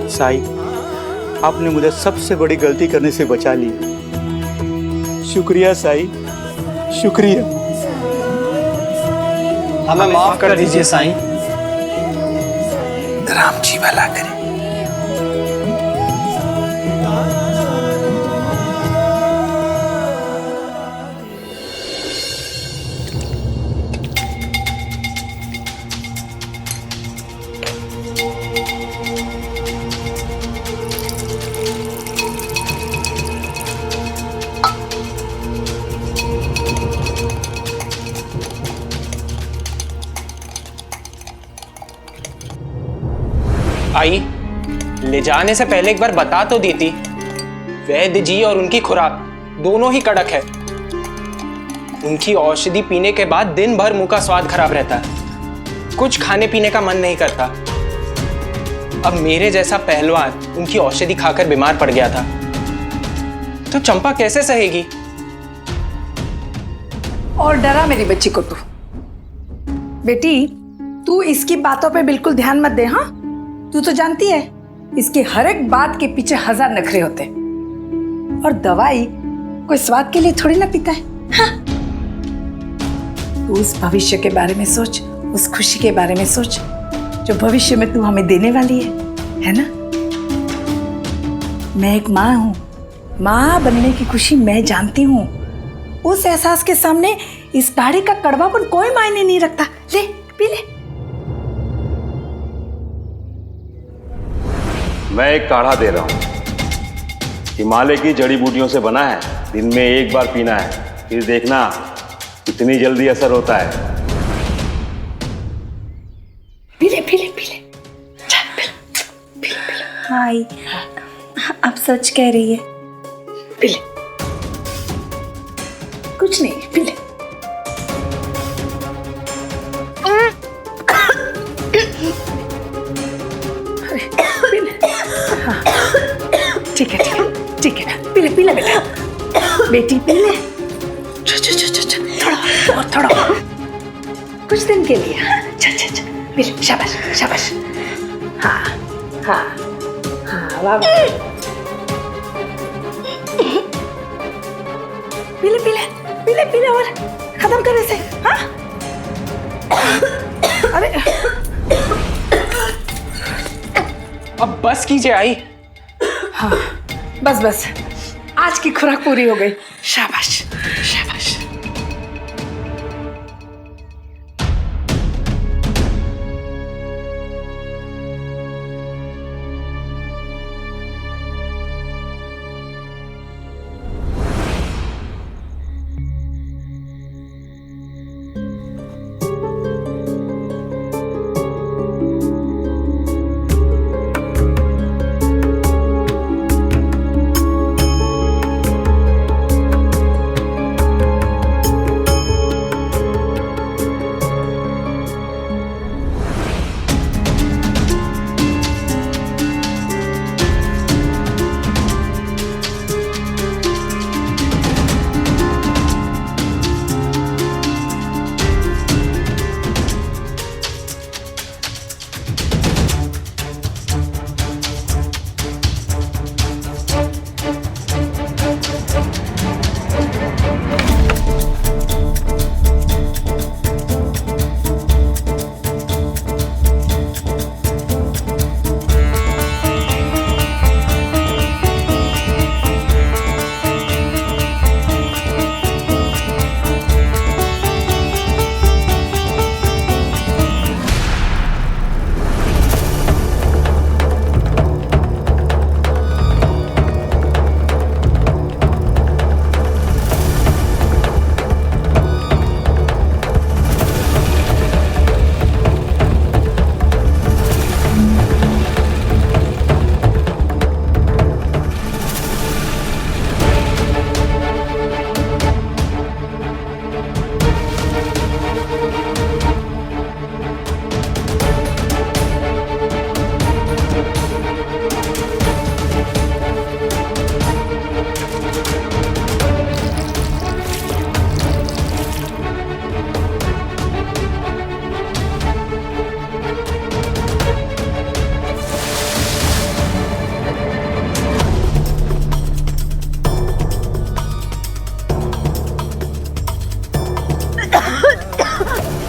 साई, आपने मुझे सबसे बड़ी गलती करने से बचा ली। शुक्रिया साई, शुक्रिया। हमें माफ कर दीजिए साईं। राम जी भला करे। आई, ले जाने से पहले एक बार बता तो देती। वैद्य जी और उनकी खुराक दोनों ही कड़क है। उनकी औषधि पीने के बाद दिन भर मुंह का स्वाद खराब रहता है, कुछ खाने पीने का मन नहीं करता। अब मेरे जैसा पहलवान उनकी औषधि खाकर बीमार पड़ गया था, तो चंपा कैसे सहेगी? और डरा मेरी बच्ची को तू। बेटी, तू इसकी बातों पे बिल्कुल ध्यान मत दे। हाँ, तू तो जानती है इसकी हर एक बात के पीछे 1000 नखरे होते हैं। और दवाई कोई स्वाद के लिए थोड़ी ना पीता है। हाँ? तू उस भविष्य के बारे में सोच, उस खुशी के बारे में सोच जो भविष्य में तू हमें देने वाली है ना? मैं एक माँ हूँ, माँ बनने की खुशी मैं जानती हूँ। उस एहसास के सामने इस गाड़ी का कड़वापन कोई मायने नहीं रखता। ले पी ले। मैं एक काढ़ा दे रहा हूं, हिमालय की जड़ी बूटियों से बना है। दिन में एक बार पीना है, फिर देखना कितनी जल्दी असर होता है। पी ले पी ले पी ले। पी ले। हाय, आप सच कह रही है? पी ले। कुछ नहीं, पी ले। अरे पी ले। हाँ, ठीक है पी ले बेटा। बेटी पी ले। थोड़ा कुछ दिन के लिए। हाँ, चल पी ले। शाबाश। हाँ, वाह। पी ले और खत्म कर इसे। हाँ? अरे अब बस कीजिए आई। हाँ, बस आज की खुराक पूरी हो गई। शाबाश।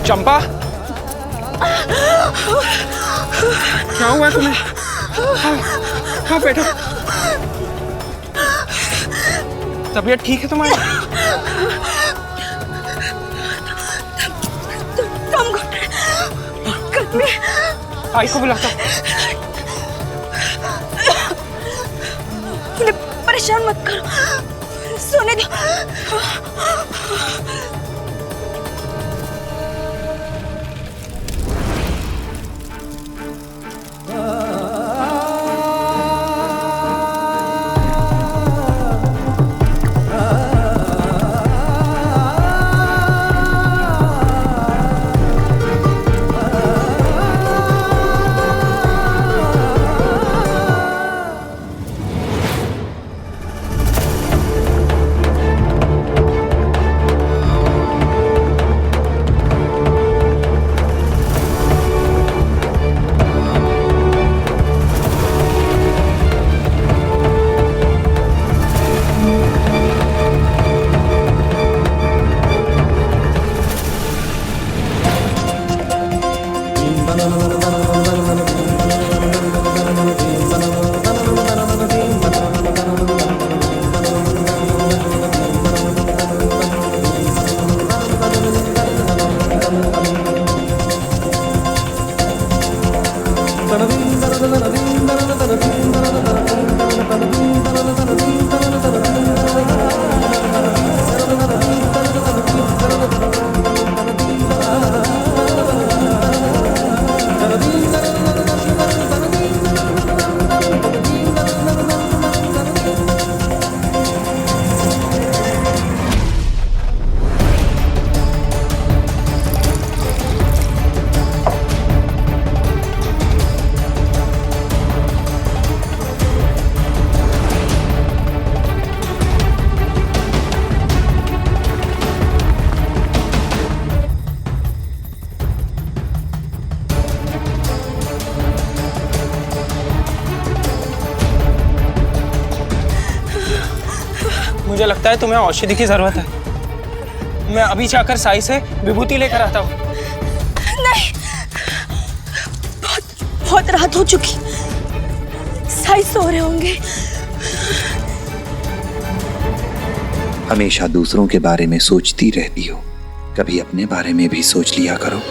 चंपा, क्या हुआ तुम्हें? हाँ बैठो। तबीयत ठीक है तुम्हारी? आई को बुलाता। परेशान मत करो, सोने दो। मुझे लगता है तुम्हें औषधि की जरूरत है। मैं अभी जाकर साई से विभूति लेकर आता हूँ। नहीं, बहुत रात हो चुकी, साई सो रहे होंगे। हमेशा दूसरों के बारे में सोचती रहती हो, कभी अपने बारे में भी सोच लिया करो।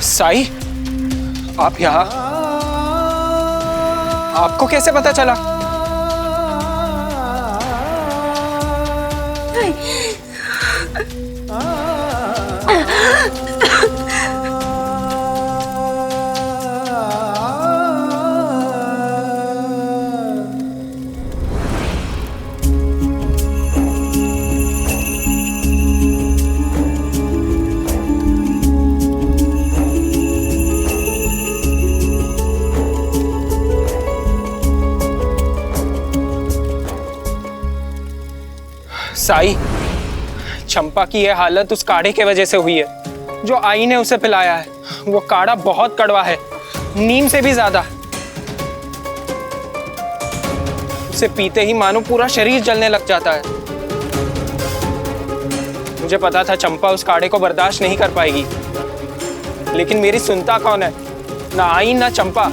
साई, आप यहाँ? आपको कैसे पता चला? साई, चंपा की यह हालत उस काढ़े के वजह से हुई है जो आई ने उसे पिलाया है। वो काढ़ा बहुत कड़वा है, नीम से भी ज्यादा। उसे पीते ही मानो पूरा शरीर जलने लग जाता है। मुझे पता था चंपा उस काढ़े को बर्दाश्त नहीं कर पाएगी, लेकिन मेरी सुनता कौन है? ना आई ना चंपा।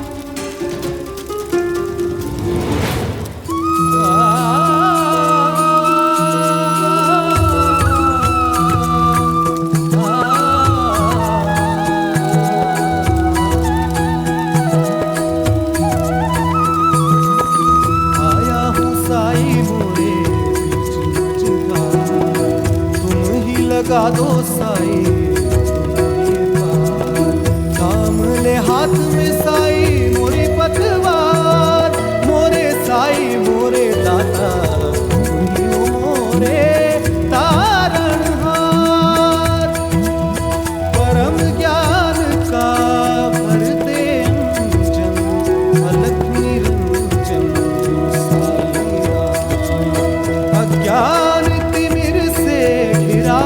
लगा दो साई थाम ले हाथ में साई मोरी पतवार, मोरे साई मोरे दाता मोरे तारणहार। परम ज्ञान का भरते अंजन अलख निरंजन साईया। अज्ञान तिमिर से घिरा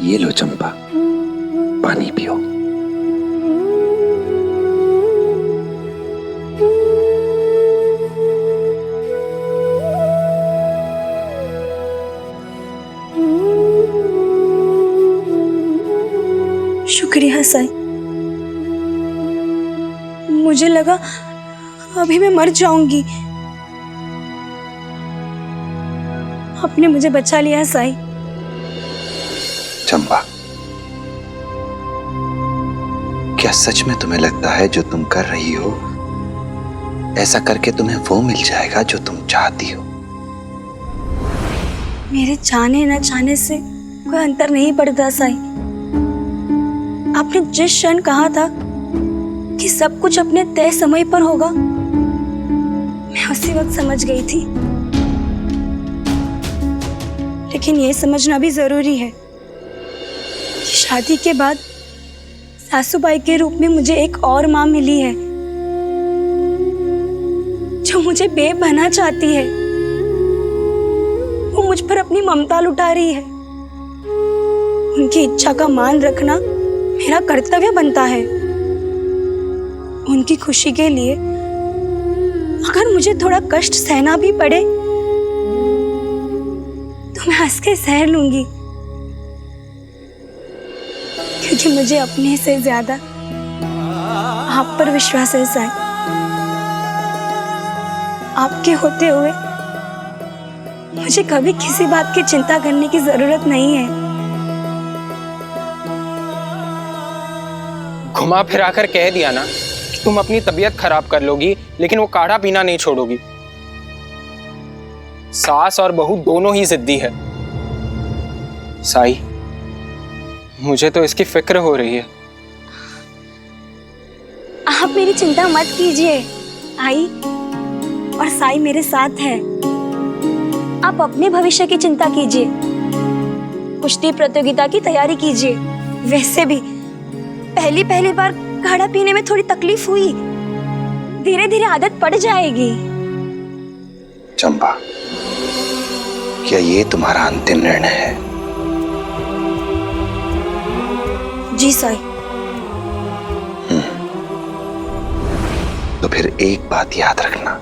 ये लो चंपा, पानी पियो। शुक्रिया साई, मुझे लगा अभी मैं मर जाऊंगी। आपने मुझे बचा लिया साई। चंपा, क्या सच में तुम्हें लगता है जो तुम कर रही हो, ऐसा करके तुम्हें वो मिल जाएगा जो तुम चाहती हो? मेरे चाहने न चाहने से कोई अंतर नहीं पड़ता साई। आपने जिस क्षण कहा था कि सब कुछ अपने तय समय पर होगा, मैं उसी वक्त समझ गई थी। लेकिन ये समझना भी जरूरी है कि शादी के बाद सासूबाई के रूप में मुझे एक और माँ मिली है जो मुझे बेपनाह चाहती है। वो मुझ पर अपनी ममता लुटा रही है। उनकी इच्छा का मान रखना मेरा कर्तव्य बनता है। उनकी खुशी के लिए अगर मुझे थोड़ा कष्ट सहना भी पड़े तो मैं हंस के सह लूंगी, क्योंकि मुझे अपने से ज्यादा आप पर विश्वास है साईं। आपके होते हुए मुझे कभी किसी बात की चिंता करने की जरूरत नहीं है। घुमा फिरा कर कह दिया ना कि तुम अपनी तबीयत खराब कर लोगी, लेकिन वो काढ़ा पीना नहीं छोड़ोगी। सास और बहू दोनों ही जिद्दी है। साई, मुझे तो इसकी फिक्र हो रही है। आप मेरी चिंता मत कीजिए, आई और साई मेरे साथ है। आप अपने भविष्य की चिंता कीजिए, कुश्ती प्रतियोगिता की तैयारी कीजिए। वैसे भी पहली बार काढ़ा पीने में थोड़ी तकलीफ हुई, धीरे धीरे आदत पड़ जाएगी। चंपा, क्या ये तुम्हारा अंतिम निर्णय है? जी साई। तो फिर एक बात याद रखना,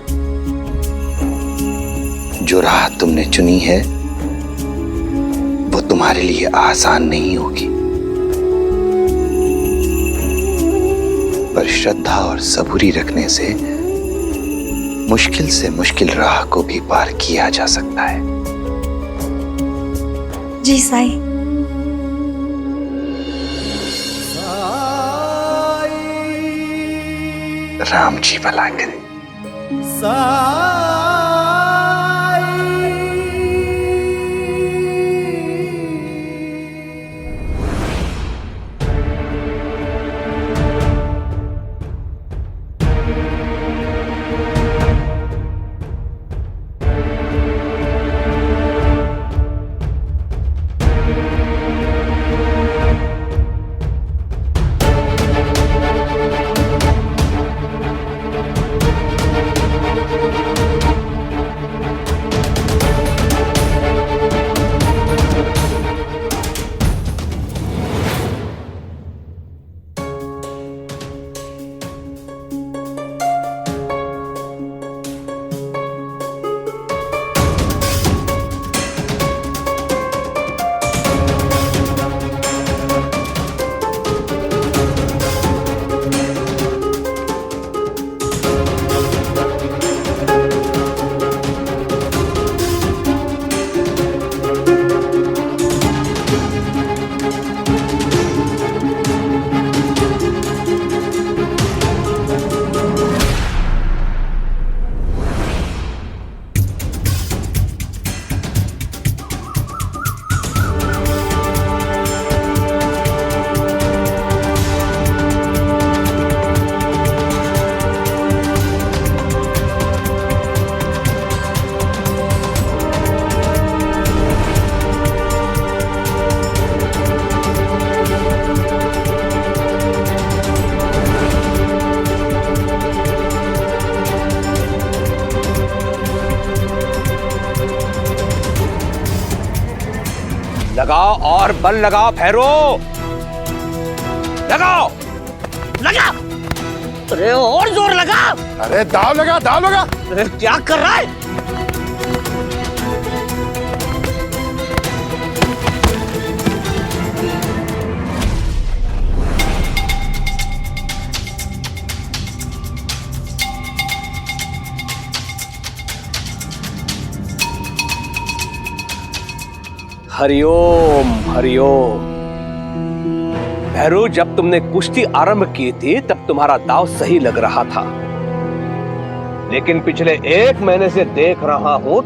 जो राह तुमने चुनी है वो तुम्हारे लिए आसान नहीं होगी, पर श्रद्धा और सबूरी रखने से मुश्किल राह को भी पार किया जा सकता है। जी साई। राम जी भला करे। लगाओ और बल लगाओ भैरो, लगाओ। लगा। अरे और जोर लगा। अरे दाव लगा, दाव लगा। अरे क्या कर रहा है? हरिओम हरिओम। भैरू, जब तुमने कुश्ती आरंभ की थी तब तुम्हारा दाव सही लग रहा था, लेकिन पिछले 1 महीने से देख रहा हूं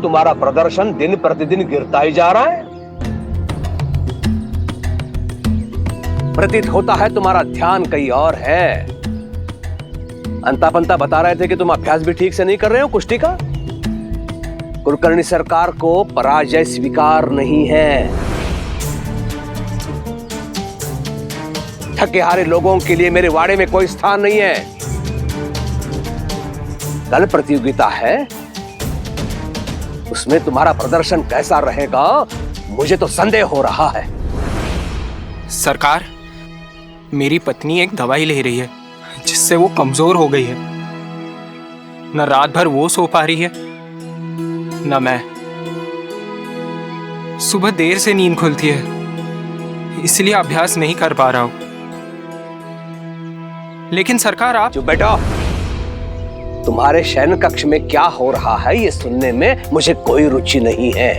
तुम्हारा प्रदर्शन दिन प्रतिदिन गिरता ही जा रहा है। प्रतीत होता है तुम्हारा ध्यान कहीं और है। अंता पंता बता रहे थे कि तुम अभ्यास भी ठीक से नहीं कर रहे हो कुश्ती का। कुलकर्णी सरकार को पराजय स्वीकार नहीं है। थके हारे लोगों के लिए मेरे वाड़े में कोई स्थान नहीं है। कल प्रतियोगिता है, उसमें तुम्हारा प्रदर्शन कैसा रहेगा मुझे तो संदेह हो रहा है। सरकार, मेरी पत्नी एक दवाई ले रही है जिससे वो कमजोर हो गई है। न रात भर वो सो पा रही है न मैं। सुबह देर से नींद खुलती है, इसलिए अभ्यास नहीं कर पा रहा हूं। लेकिन सरकार आप चुप बैठो। तुम्हारे शयन कक्ष में क्या हो रहा है ये सुनने में मुझे कोई रुचि नहीं है।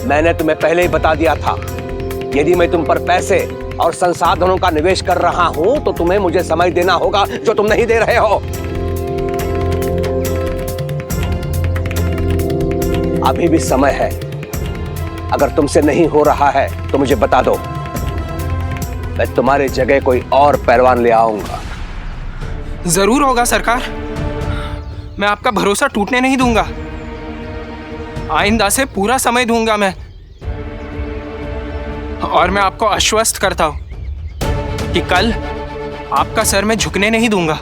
मैंने तुम्हें पहले ही बता दिया था, यदि मैं तुम पर पैसे और संसाधनों का निवेश कर रहा हूं तो तुम्हें मुझे समय देना होगा, जो तुम नहीं दे रहे हो। अभी भी समय है, अगर तुमसे नहीं हो रहा है तो मुझे बता दो, मैं तुम्हारी जगह कोई और पहलवान ले आऊंगा। जरूर होगा सरकार, मैं आपका भरोसा टूटने नहीं दूंगा। आइंदा से पूरा समय दूंगा मैं। और मैं आपको आश्वस्त करता हूं कि कल आपका सर मैं झुकने नहीं दूंगा।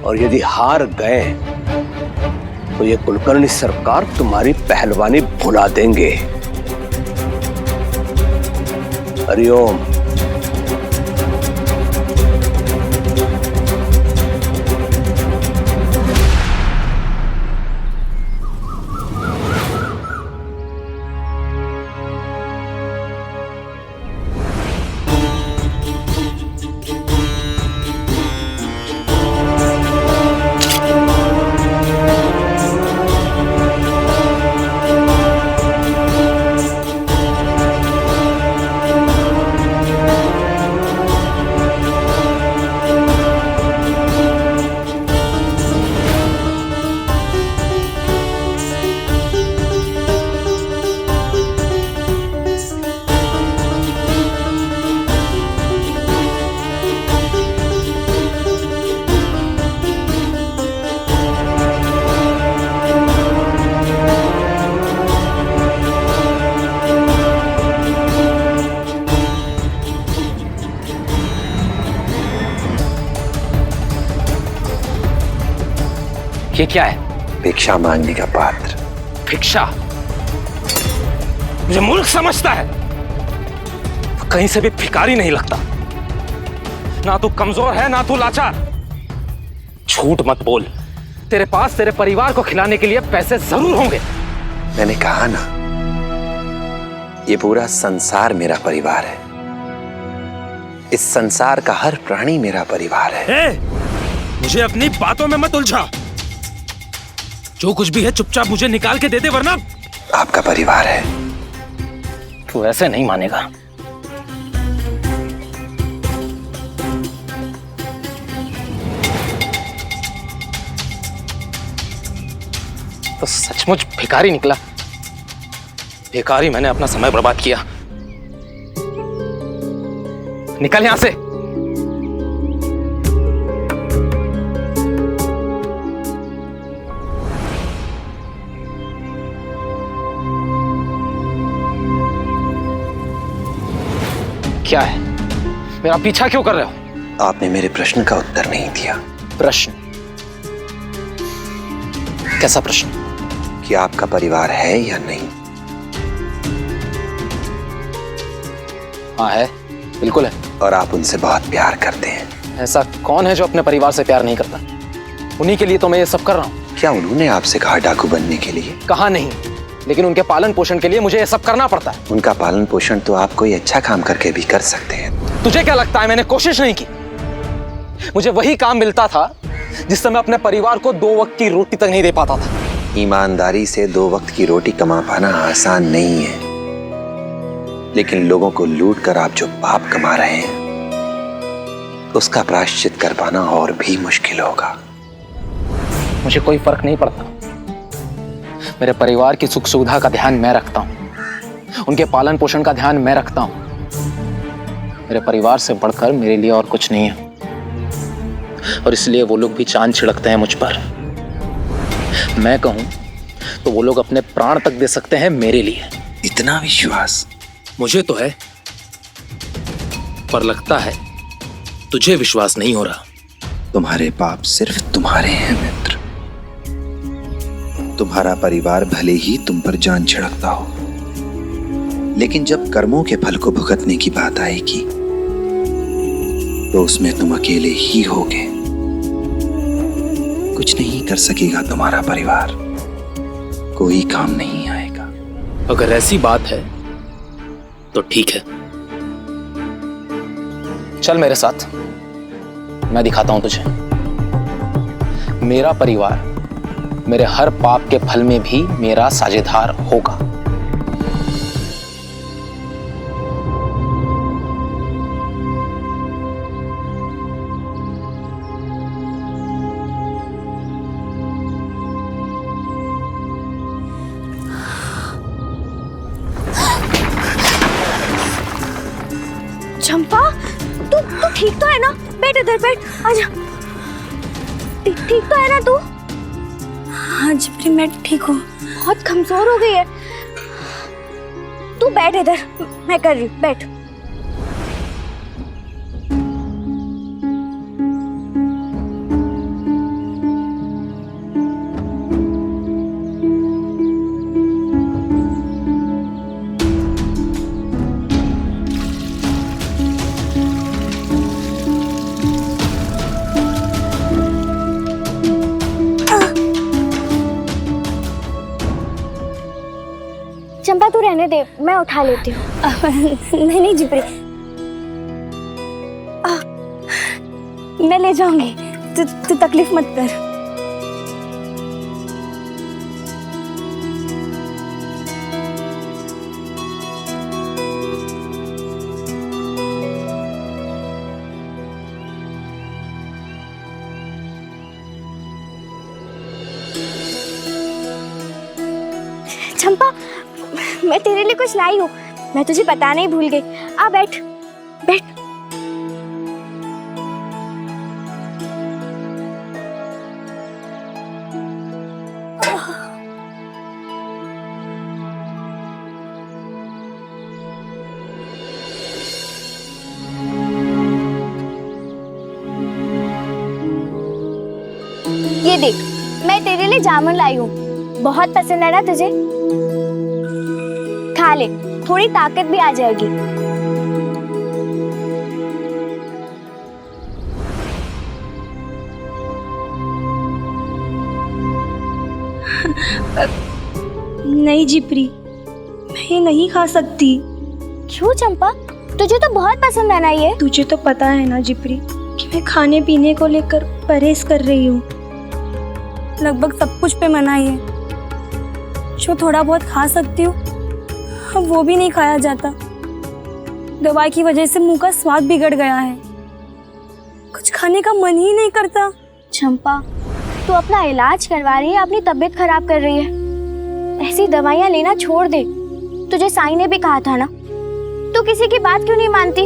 और यदि हार गए तो ये कुलकर्णी सरकार तुम्हारी पहलवानी भुला देंगे। हरिओम। ये क्या है? भिक्षा मांगने का पात्र। भिक्षा? मुझे मूर्ख समझता है? कहीं से भी भिखारी नहीं लगता। ना तू कमजोर है ना तू लाचार। झूठ मत बोल, तेरे पास तेरे परिवार को खिलाने के लिए पैसे जरूर होंगे। मैंने कहा ना, ये पूरा संसार मेरा परिवार है। इस संसार का हर प्राणी मेरा परिवार है। मुझे अपनी बातों में मत उलझा। जो कुछ भी है चुपचाप मुझे निकाल के दे दे, वरना आपका परिवार है। तू ऐसे नहीं मानेगा। तो सचमुच भिखारी निकला। भिखारी मैंने अपना समय बर्बाद किया। निकल यहां से। क्या है? मेरा पीछा क्यों कर रहे हो? आपने मेरे प्रश्न का उत्तर नहीं दिया। प्रश्न? कैसा प्रश्न? कि आपका परिवार है या नहीं? हाँ है, बिल्कुल है। और आप उनसे बहुत प्यार करते हैं। ऐसा कौन है जो अपने परिवार से प्यार नहीं करता? उन्हीं के लिए तो मैं ये सब कर रहा हूँ। क्या उन्होंने आपसे कहा डाकू बनने के लिए? कहा नहीं, लेकिन उनके पालन पोषण के लिए मुझे ये सब करना पड़ता है। उनका पालन पोषण तो आप कोई अच्छा काम करके भी कर सकते हैं। तुझे क्या लगता है मैंने कोशिश नहीं की? मुझे वही काम मिलता था जिससे मैं अपने परिवार को 2 वक्त की रोटी तक नहीं दे पाता था। ईमानदारी से 2 वक्त की रोटी कमा पाना आसान नहीं है, लेकिन लोगों को लूट कर आप जो पाप कमा रहे हैं उसका प्रायश्चित कर पाना और भी मुश्किल होगा। मुझे कोई फर्क नहीं पड़ता। मेरे परिवार की सुख सुविधा का ध्यान मैं रखता हूँ, उनके पालन पोषण का ध्यान मैं रखता हूँ। मेरे परिवार से बढ़कर मेरे लिए और कुछ नहीं है, और इसलिए वो लोग भी चांद छिड़कते हैं मुझ पर। मैं कहूँ तो वो लोग अपने प्राण तक दे सकते हैं मेरे लिए। इतना विश्वास? मुझे तो है, पर लगता है तुझे विश्वास नहीं हो रहा। तुम्हारे पाप सिर्फ तुम्हारे हैं मित्र, तुम्हारा परिवार भले ही तुम पर जान छिड़कता हो, लेकिन जब कर्मों के फल को भुगतने की बात आएगी तो उसमें तुम अकेले ही होगे। कुछ नहीं कर सकेगा तुम्हारा परिवार, कोई काम नहीं आएगा। अगर ऐसी बात है तो ठीक है। चल मेरे साथ, मैं दिखाता हूं तुझे। मेरा परिवार मेरे हर पाप के फल में भी मेरा साझेदार होगा। चंपा, तू ठीक तो है ना? बैठ इधर, बैठ, आजा। ठीक तो है ना तू? हाँ जिप्री, मैं ठीक हूँ। बहुत कमजोर हो गई है। तू बैठ इधर, मैं कर रही हूँ, बैठ। चंपा तू रहने दे, मैं उठा लेती हूँ। नहीं जिप्री, मैं ले जाऊंगी, तू तकलीफ मत कर। चंपा, मैं तेरे लिए कुछ लाई हूँ, मैं तुझे बताना ही भूल गई। आ बैठ, बैठ। ये देख, मैं तेरे लिए जामुन लाई हूँ, बहुत पसंद है ना तुझे? खा ले, थोड़ी ताकत भी आ जाएगी। नहीं जिप्री, मैं ये नहीं खा सकती। क्यों चंपा? तुझे तो बहुत पसंद है ना ये। तुझे तो पता है ना जिप्री कि मैं खाने पीने को लेकर परहेज कर रही हूँ। लगभग सब कुछ पे मना ही है। जो थोड़ा बहुत खा सकती हूँ अब वो भी नहीं खाया जाता। दवाई की वजह से मुंह का स्वाद बिगड़ गया है, कुछ खाने का मन ही नहीं करता। चंपा, तू अपना इलाज करवा रही है, अपनी तबीयत खराब कर रही है। ऐसी दवाइयाँ लेना छोड़ दे। तुझे साई ने भी कहा था ना, तू किसी की बात क्यों नहीं मानती?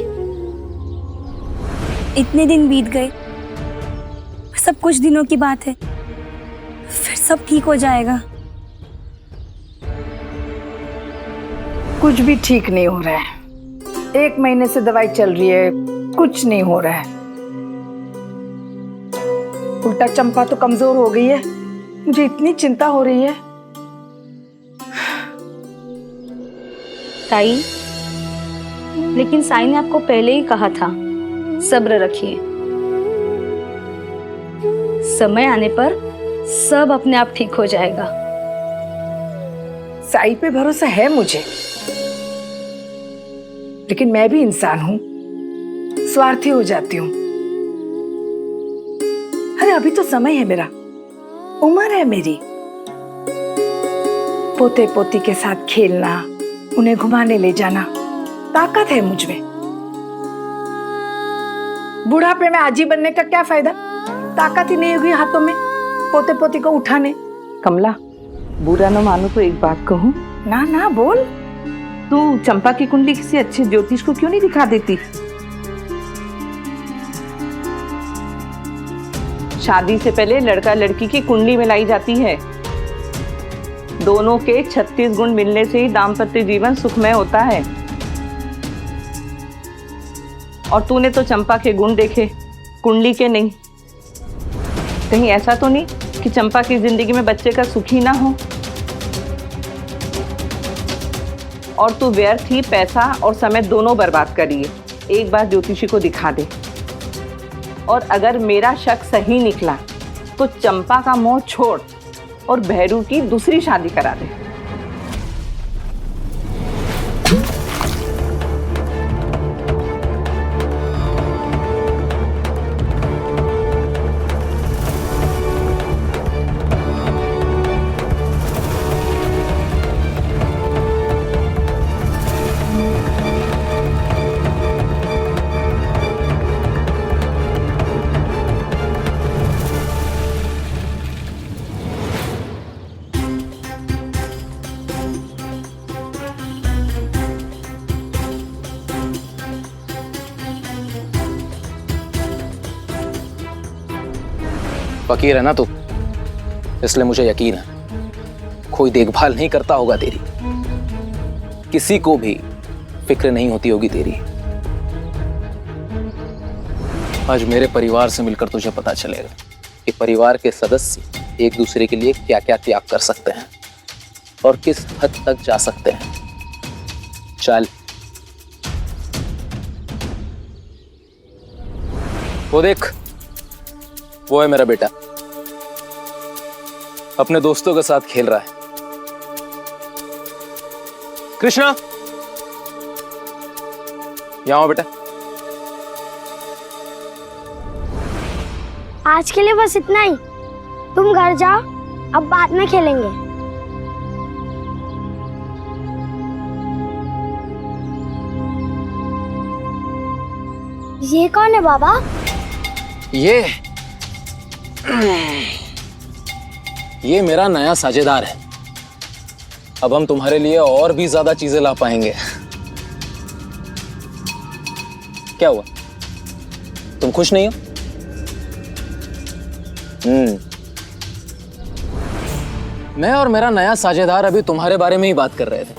इतने दिन बीत गए, सब कुछ दिनों की बात है, फिर सब ठीक हो जाएगा। कुछ भी ठीक नहीं हो रहा है। 1 महीने से दवाई चल रही है, कुछ नहीं हो रहा है। उल्टा चंपा तो कमजोर हो गई है, मुझे इतनी चिंता हो रही है। ताई, लेकिन साई ने आपको पहले ही कहा था, सब्र रखिए, समय आने पर सब अपने आप ठीक हो जाएगा। साई पे भरोसा है मुझे, लेकिन मैं भी इंसान हूं, स्वार्थी हो जाती हूँ। अरे अभी तो समय है मेरा, उम्र है मेरी। पोते पोती के साथ खेलना, उन्हें घुमाने ले जाना, ताकत है मुझ में। बुढ़ापे में आजी बनने का क्या फायदा? ताकत ही नहीं होगी हाथों में पोते पोती को उठाने। कमला, बुरा न मानो तो एक बात कहूँ। ना ना बोल। तू चंपा की कुंडली किसी अच्छे ज्योतिष को क्यों नहीं दिखा देती? शादी से पहले लड़का लड़की की कुंडली मिलाई जाती है। दोनों के 36 गुण मिलने से ही दाम्पत्य जीवन सुखमय होता है। और तूने तो चंपा के गुण देखे, कुंडली के नहीं। कहीं ऐसा तो नहीं कि चंपा की जिंदगी में बच्चे का सुख ही ना हो, और तू व्यर्थ ही पैसा और समय दोनों बर्बाद करिए। एक बार ज्योतिषी को दिखा दे, और अगर मेरा शक सही निकला तो चंपा का मोह छोड़ और भैरू की दूसरी शादी करा दे। फकीर है ना तू, इसलिए मुझे यकीन है कोई देखभाल नहीं करता होगा तेरी, किसी को भी फिक्र नहीं होती होगी तेरी। आज मेरे परिवार से मिलकर तुझे पता चलेगा कि परिवार के सदस्य एक दूसरे के लिए क्या क्या त्याग कर सकते हैं और किस हद तक जा सकते हैं। चल, वो देख, वो है मेरा बेटा, अपने दोस्तों के साथ खेल रहा है। कृष्णा, यहाँ आओ बेटा। आज के लिए बस इतना ही, तुम घर जाओ, अब बाद में खेलेंगे। ये कौन है बाबा? ये मेरा नया साझेदार है। अब हम तुम्हारे लिए और भी ज्यादा चीजें ला पाएंगे। क्या हुआ, तुम खुश नहीं हो? मैं और मेरा नया साझेदार अभी तुम्हारे बारे में ही बात कर रहे थे।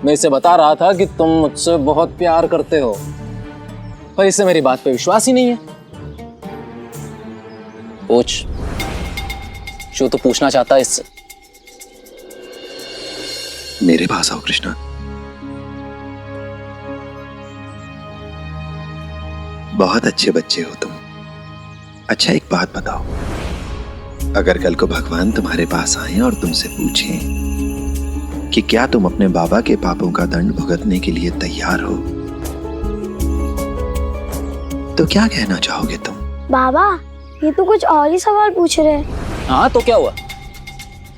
मैं इसे बता रहा था कि तुम मुझसे बहुत प्यार करते हो, पर इसे मेरी बात पे विश्वास ही नहीं है। पूछ जो तू पूछना चाहता है इससे। मेरे पास आओ कृष्णा। बहुत अच्छे बच्चे हो तुम। अच्छा, एक बात बताओ, अगर कल को भगवान तुम्हारे पास आए और तुमसे पूछें कि क्या तुम अपने बाबा के पापों का दंड भुगतने के लिए तैयार हो, तो क्या कहना चाहोगे तुम? बाबा, ये तो कुछ और ही सवाल पूछ रहे हैं। हाँ तो क्या हुआ,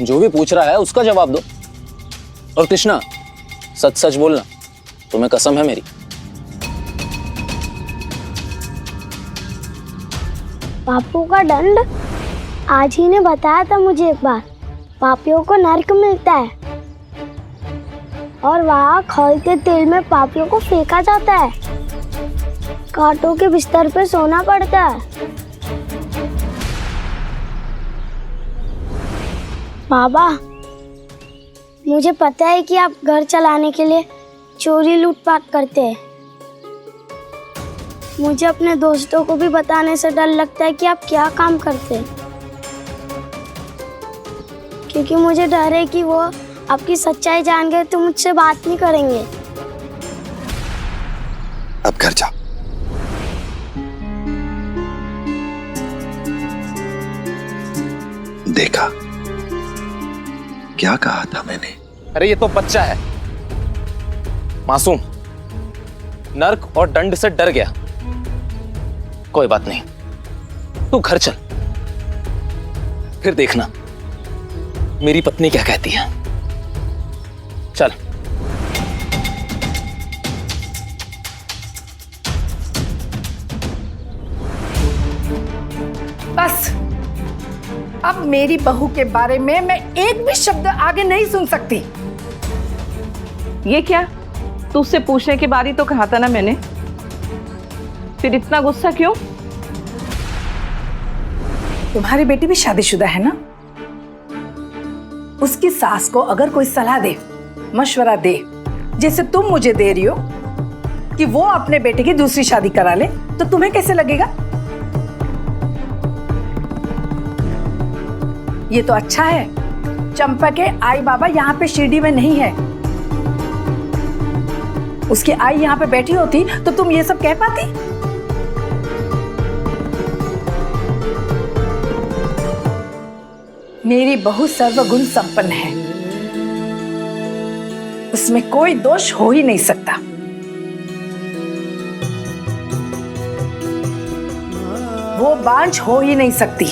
जो भी पूछ रहा है उसका जवाब दो। और कृष्णा, सच सच बोलना, तुम्हें कसम है मेरी। पापों का दंड? आज ही ने बताया था मुझे एक बार, पापियों को नरक मिलता है और वहाँ खौलते तेल में पापियों को फेंका जाता है, कांटों के बिस्तर पे सोना पड़ता है। बाबा, मुझे पता है कि आप घर चलाने के लिए चोरी लूटपाट करते हैं। मुझे अपने दोस्तों को भी बताने से डर लगता है कि आप क्या काम करते हैं, क्योंकि मुझे डर है कि वो आपकी सच्चाई जान गए तो मुझसे बात नहीं करेंगे। अब घर जाओ। देखा, क्या कहा था मैंने? अरे ये तो बच्चा है, मासूम, नर्क और दंड से डर गया। कोई बात नहीं, तू घर चल, फिर देखना मेरी पत्नी क्या कहती है। चल। बस, अब मेरी बहू के बारे में मैं एक भी शब्द आगे नहीं सुन सकती। ये क्या, तुझसे पूछने की बारी तो कहा था ना मैंने, फिर इतना गुस्सा क्यों? तुम्हारी बेटी भी शादीशुदा है ना? उसकी सास को अगर कोई सलाह दे, मशवरा दे, जैसे तुम मुझे दे रही हो कि वो अपने बेटे की दूसरी शादी करा ले, तो तुम्हें कैसे लगेगा? ये तो अच्छा है चंपा के आई बाबा यहाँ पे शिरडी में नहीं है। उसकी आई यहाँ पे बैठी होती तो तुम ये सब कह पाती? मेरी बहू सर्वगुण संपन्न है, उसमें कोई दोष हो ही नहीं सकता। वो बांझ हो ही नहीं सकती।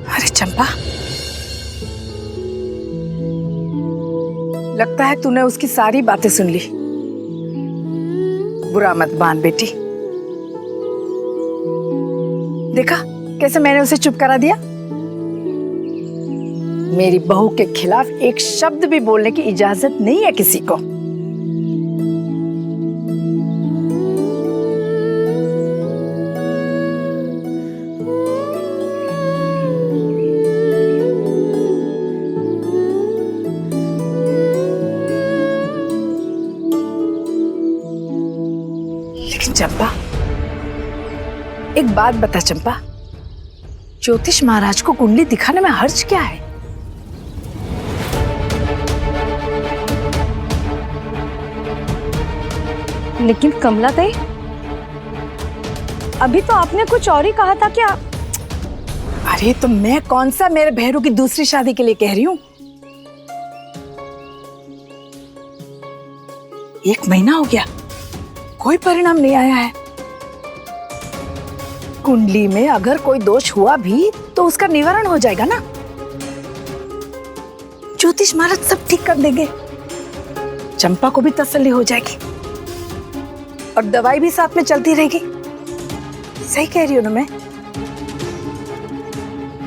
अरे चंपा, लगता है तूने उसकी सारी बातें सुन ली। बुरा मत मान बेटी। देखा कैसे मैंने उसे चुप करा दिया। मेरी बहू के खिलाफ एक शब्द भी बोलने की इजाजत नहीं है किसी को। लेकिन चंपा, एक बात बता चंपा, ज्योतिष महाराज को कुंडली दिखाने में हर्ज क्या है? लेकिन कमला ताई, अभी तो आपने कुछ और ही कहा था क्या? अरे तो मैं कौन सा मेरे बहरू की दूसरी शादी के लिए कह रही हूँ। 1 महीना हो गया, कोई परिणाम नहीं आया है। कुंडली में अगर कोई दोष हुआ भी तो उसका निवारण हो जाएगा ना। ज्योतिष महाराज सब ठीक कर देंगे, चंपा को भी तसल्ली हो जाएगी और दवाई भी साथ में चलती रहेगी। सही कह रही हूँ ना मैं?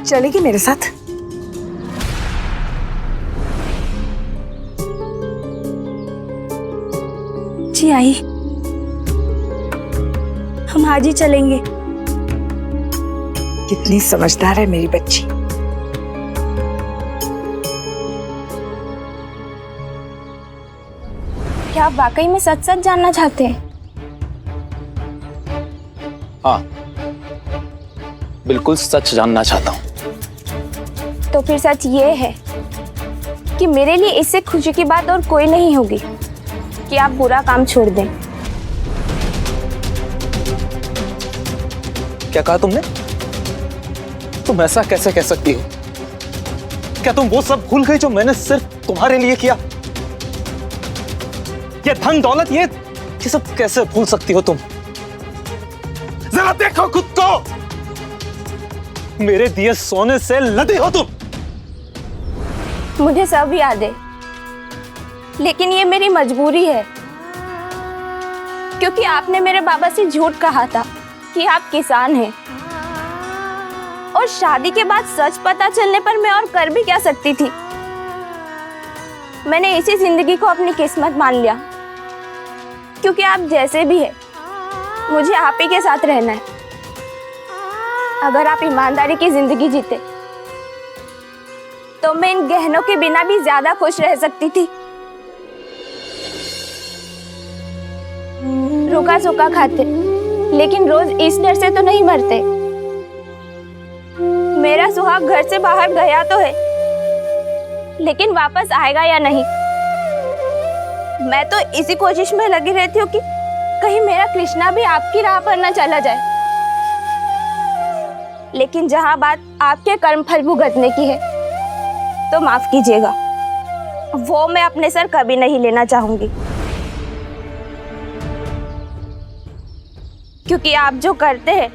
चलेगी मेरे साथ? जी आई, हम आज ही चलेंगे। कितनी समझदार है मेरी बच्ची। क्या आप वाकई में सच सच जानना चाहते हैं? हाँ, बिल्कुल सच जानना चाहता हूँ। तो फिर सच ये है कि मेरे लिए इससे खुशी की बात और कोई नहीं होगी कि आप बुरा काम छोड़ दें। क्या कहा तुमने? तुम ऐसा कैसे कह सकती हो? क्या तुम वो सब भूल गई जो मैंने सिर्फ तुम्हारे लिए किया? ये धन दौलत, ये सब कैसे भूल सकती हो तुम? जरा देखो खुद को, मेरे दिए सोने से लदी हो तुम। मुझे सब याद है, लेकिन ये मेरी मजबूरी है, क्योंकि आपने मेरे बाबा से झूठ कहा था कि आप किसान हैं, और शादी के बाद सच पता चलने पर मैं और कर भी क्या सकती थी। मैंने इसी जिंदगी को अपनी किस्मत मान लिया, क्योंकि आप जैसे भी हैं, मुझे आप ही के साथ रहना है। अगर आप ईमानदारी की जिंदगी जीते तो मैं इन गहनों के बिना भी ज्यादा खुश रह सकती थी। रूखा सूखा खाते, लेकिन रोज इस डर से तो नहीं मरते। मेरा सुहाग घर से बाहर गया तो है, लेकिन वापस आएगा या नहीं, मैं तो इसी कोशिश में लगी रहती हूँ कि कहीं मेरा कृष्णा भी आपकी राह पर न चला जाए। लेकिन जहां बात आपके कर्म फल भुगतने की है तो माफ कीजिएगा, वो मैं अपने सर कभी नहीं लेना चाहूंगी, क्योंकि आप जो करते हैं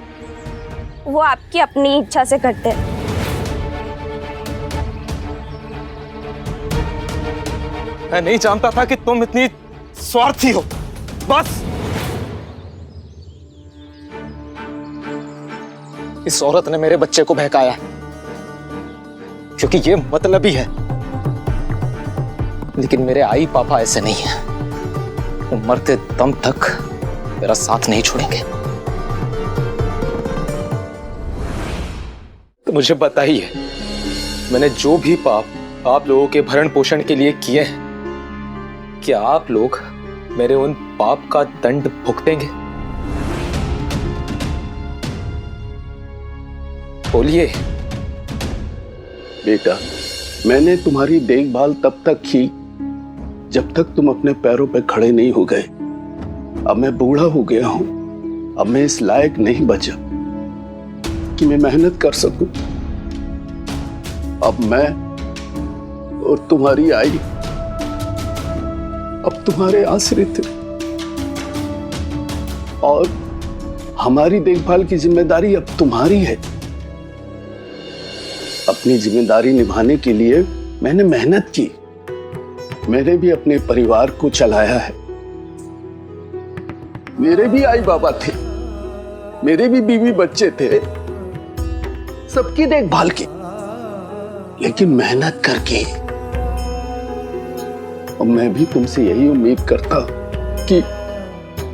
वो आपकी अपनी इच्छा से करते हैं। मैं नहीं जानता था कि तुम इतनी स्वार्थी हो। बस इस औरत ने मेरे बच्चे को बहकाया, क्योंकि ये मतलबी है। लेकिन मेरे आई पापा ऐसे नहीं है, वो मरते दम तक मेरा साथ नहीं छोड़ेंगे। तो मुझे बताइए, मैंने जो भी पाप आप लोगों के भरण पोषण के लिए किए हैं, क्या आप लोग मेरे उन पाप का दंड भुगतेंगे? बोलिए। बेटा, मैंने तुम्हारी देखभाल तब तक की जब तक तुम अपने पैरों पे खड़े नहीं हो गए। अब मैं बूढ़ा हो गया हूं, अब मैं इस लायक नहीं बचा कि मैं मेहनत कर सकूं। अब मैं और तुम्हारी आई अब तुम्हारे आश्रित है और हमारी देखभाल की जिम्मेदारी अब तुम्हारी है। अपनी जिम्मेदारी निभाने के लिए मैंने मेहनत की, मैंने भी अपने परिवार को चलाया है। मेरे भी आई बाबा थे, मेरे भी बीवी बच्चे थे, सबकी देखभाल की, लेकिन मेहनत करके। और मैं भी तुमसे यही उम्मीद करता कि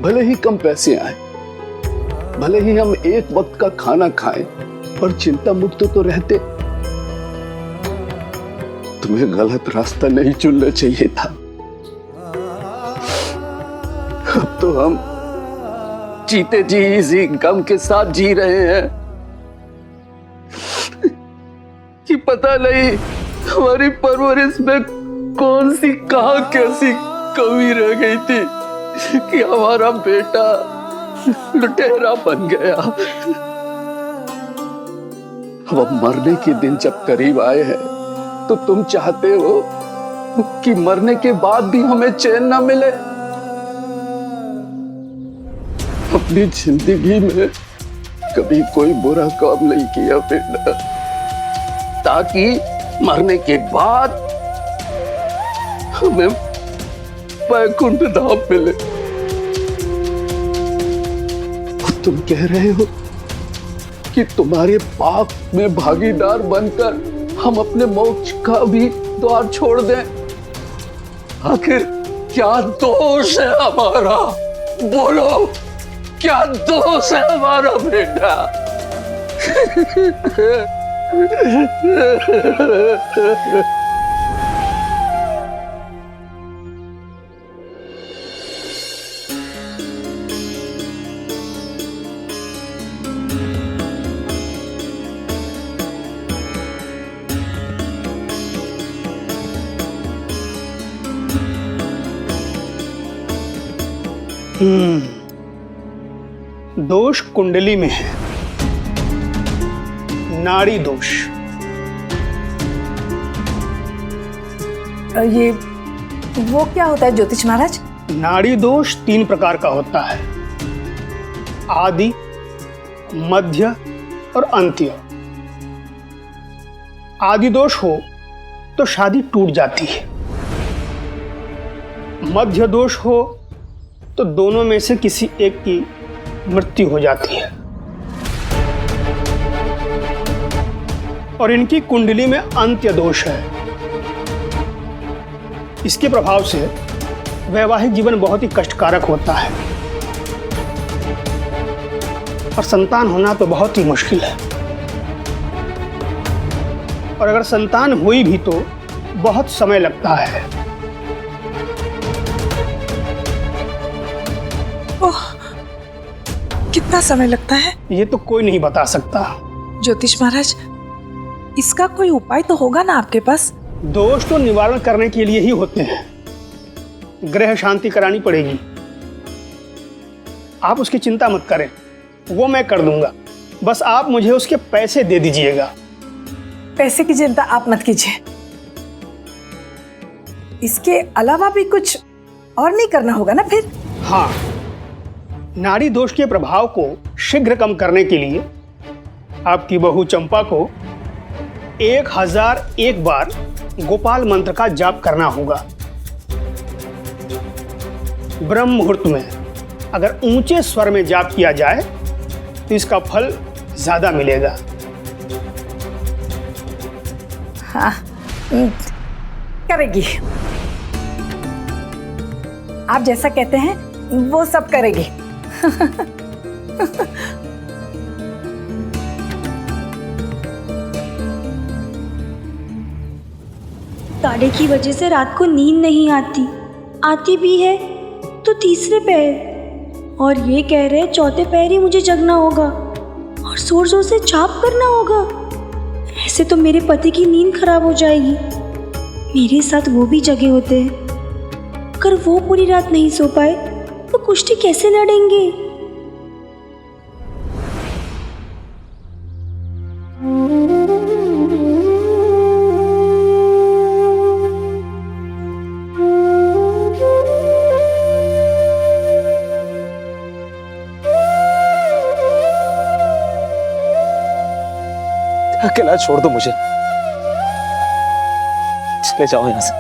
भले ही कम पैसे आए, भले ही हम एक वक्त का खाना खाएं, पर चिंता मुक्त तो रहते। तुम्हें गलत रास्ता नहीं चुनना चाहिए था। अब तो हम जीते जी इसी गम के साथ जी रहे हैं कि पता नहीं हमारी परवरिश में कौन सी कहां कैसी कमी रह गई थी कि हमारा बेटा लुटेरा बन गया। अब मरने के दिन जब करीब आए हैं तो तुम चाहते हो कि मरने के बाद भी हमें चैन ना मिले। अपनी जिंदगी में कभी कोई बुरा काम नहीं किया बेटा, ताकि मरने के बाद हमें वैकुंठ धाम मिले। और तुम कह रहे हो कि तुम्हारे पाप में भागीदार बनकर हम अपने मोक्ष का भी द्वार छोड़ दें। आखिर क्या दोष है हमारा? बोलो, क्या दोष है हमारा बेटा? दोष कुंडली में है, नाड़ी दोष। ये वो क्या होता है ज्योतिष महाराज? नाड़ी दोष 3 प्रकार का होता है, आदि, मध्य और अंत्य। आदि दोष हो तो शादी टूट जाती है, मध्य दोष हो तो दोनों में से किसी एक की मृत्यु हो जाती है, और इनकी कुंडली में अंत्य दोष है। इसके प्रभाव से वैवाहिक जीवन बहुत ही कष्टकारक होता है और संतान होना तो बहुत ही मुश्किल है, और अगर संतान हुई भी तो बहुत समय लगता है। ओह, कितना समय लगता है? ये तो कोई नहीं बता सकता। ज्योतिष महाराज, इसका कोई उपाय तो होगा ना आपके पास? दोष तो निवारण करने के लिए ही होते हैं, ग्रह शांति करानी पड़ेगी। आप उसकी चिंता मत करें, वो मैं कर दूंगा, बस आप मुझे उसके पैसे दे दीजिएगा। पैसे की चिंता आप मत कीजिए, इसके अलावा भी कुछ और नहीं करना होगा ना फिर? हाँ, नाड़ी दोष के प्रभाव को शीघ्र कम करने के लिए आपकी बहू चंपा को 1001 बार गोपाल मंत्र का जाप करना होगा। ब्रह्म मुहूर्त में अगर ऊंचे स्वर में जाप किया जाए तो इसका फल ज्यादा मिलेगा। हाँ, करेगी। आप जैसा कहते हैं वो सब करेगी। ताड़े की वजह से रात को नींद नहीं आती भी है तो तीसरे पैर, और ये कह रहे चौथे पैर ही मुझे जगना होगा और जोर जोर से जाप करना होगा। ऐसे तो मेरे पति की नींद खराब हो जाएगी। मेरे साथ वो भी जगे होते हैं, अगर वो पूरी रात नहीं सो पाए तो कुश्ती कैसे लड़ेंगे? अकेला छोड़ दो मुझे, चले जाओ यहां से।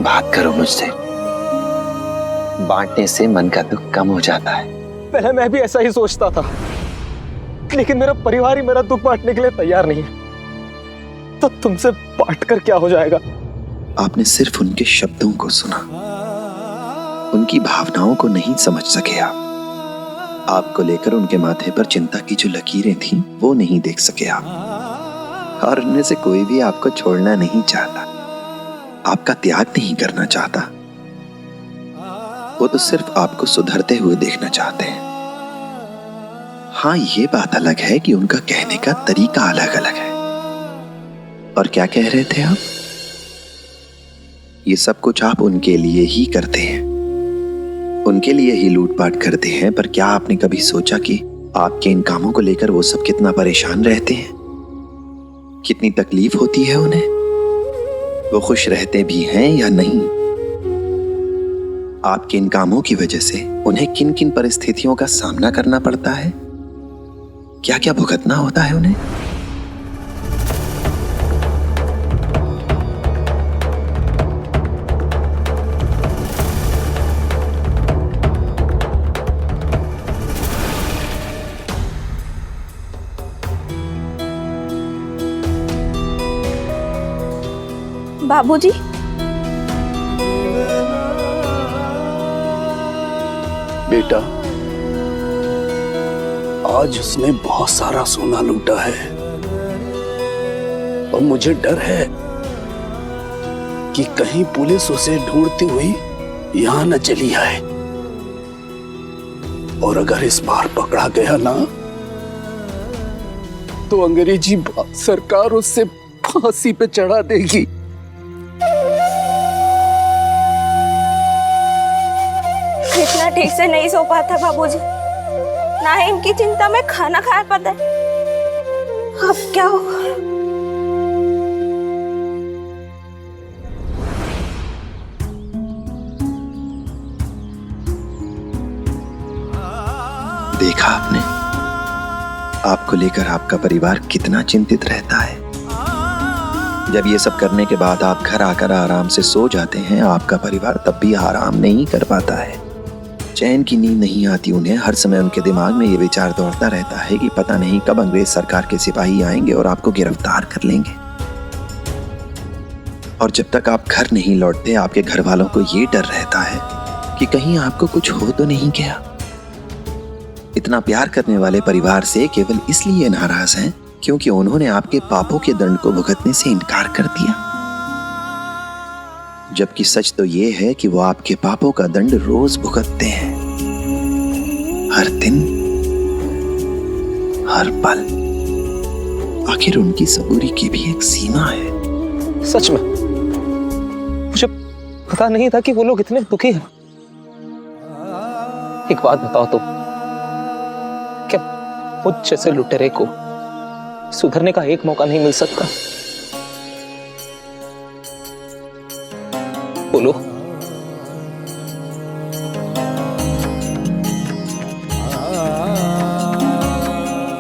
बात करो मुझसे, बांटने से मन का दुख कम हो जाता है। पहले मैं भी ऐसा ही सोचता था, लेकिन मेरा परिवार ही मेरा दुख बांटने के लिए तैयार नहीं है। तो तुमसे बांट कर क्या हो जाएगा? आपने सिर्फ उनके शब्दों को सुना, उनकी भावनाओं को नहीं समझ सके आप। आपको लेकर उनके माथे पर चिंता की जो लकीरें थीं, वो नहीं देख सके आप। और उनमें से कोई भी आपको छोड़ना नहीं चाहता, आपका त्याग नहीं करना चाहता। वो तो सिर्फ आपको सुधरते हुए देखना चाहते हैं। हाँ, ये बात अलग है कि उनका कहने का तरीका अलग अलग है। और क्या कह रहे थे आप? ये सब कुछ आप उनके लिए ही करते हैं, उनके लिए ही लूटपाट करते हैं। पर क्या आपने कभी सोचा कि आपके इन कामों को लेकर वो सब कितना परेशान रहते हैं, कितनी तकलीफ होती है उन्हें? वो खुश रहते भी हैं या नहीं? आपके इन कामों की वजह से उन्हें किन किन परिस्थितियों का सामना करना पड़ता है, क्या क्या भुगतना होता है उन्हें? बाबूजी, बेटा, आज उसने बहुत सारा सोना लूटा है और मुझे डर है कि कहीं पुलिस उसे ढूंढती हुई यहां न चली आए। और अगर इस बार पकड़ा गया ना, तो अंग्रेजी सरकार उससे फांसी पे चढ़ा देगी। इतना ठीक से नहीं सो पाता बाबूजी, ना ही इनकी चिंता में खाना खा पाता है। अब क्या होगा? देखा आपने, आपको लेकर आपका परिवार कितना चिंतित रहता है। जब ये सब करने के बाद आप घर आकर आराम से सो जाते हैं, आपका परिवार तब भी आराम नहीं कर पाता है। चैन की नींद नहीं आती उन्हें। हर समय उनके दिमाग में ये विचार दौड़ता रहता है कि पता नहीं कब अंग्रेज सरकार के सिपाही आएंगे और आपको गिरफ्तार कर लेंगे। और जब तक आप घर नहीं लौटते, आपके घर वालों को ये डर रहता है कि कहीं आपको कुछ हो तो नहीं गया। इतना प्यार करने वाले परिवार से केवल इसलिए नाराज हैं क्योंकि उन्होंने आपके पापों के दंड को भुगतने से इनकार कर दिया। जबकि सच तो ये है कि वो आपके पापों का दंड रोज भुगतते हैं, हर दिन, हर पल। आखिर उनकी सबूरी की भी एक सीमा है। सच में मुझे पता नहीं था कि वो लोग इतने दुखी हैं। एक बात बताओ तो, क्या मुझ जैसे लुटेरे को सुधरने का एक मौका नहीं मिल सकता? बोलो।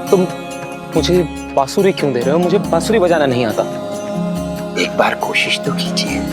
तुम मुझे बांसुरी क्यों दे रहे हो? मुझे बांसुरी बजाना नहीं आता। एक बार कोशिश तो कीजिए।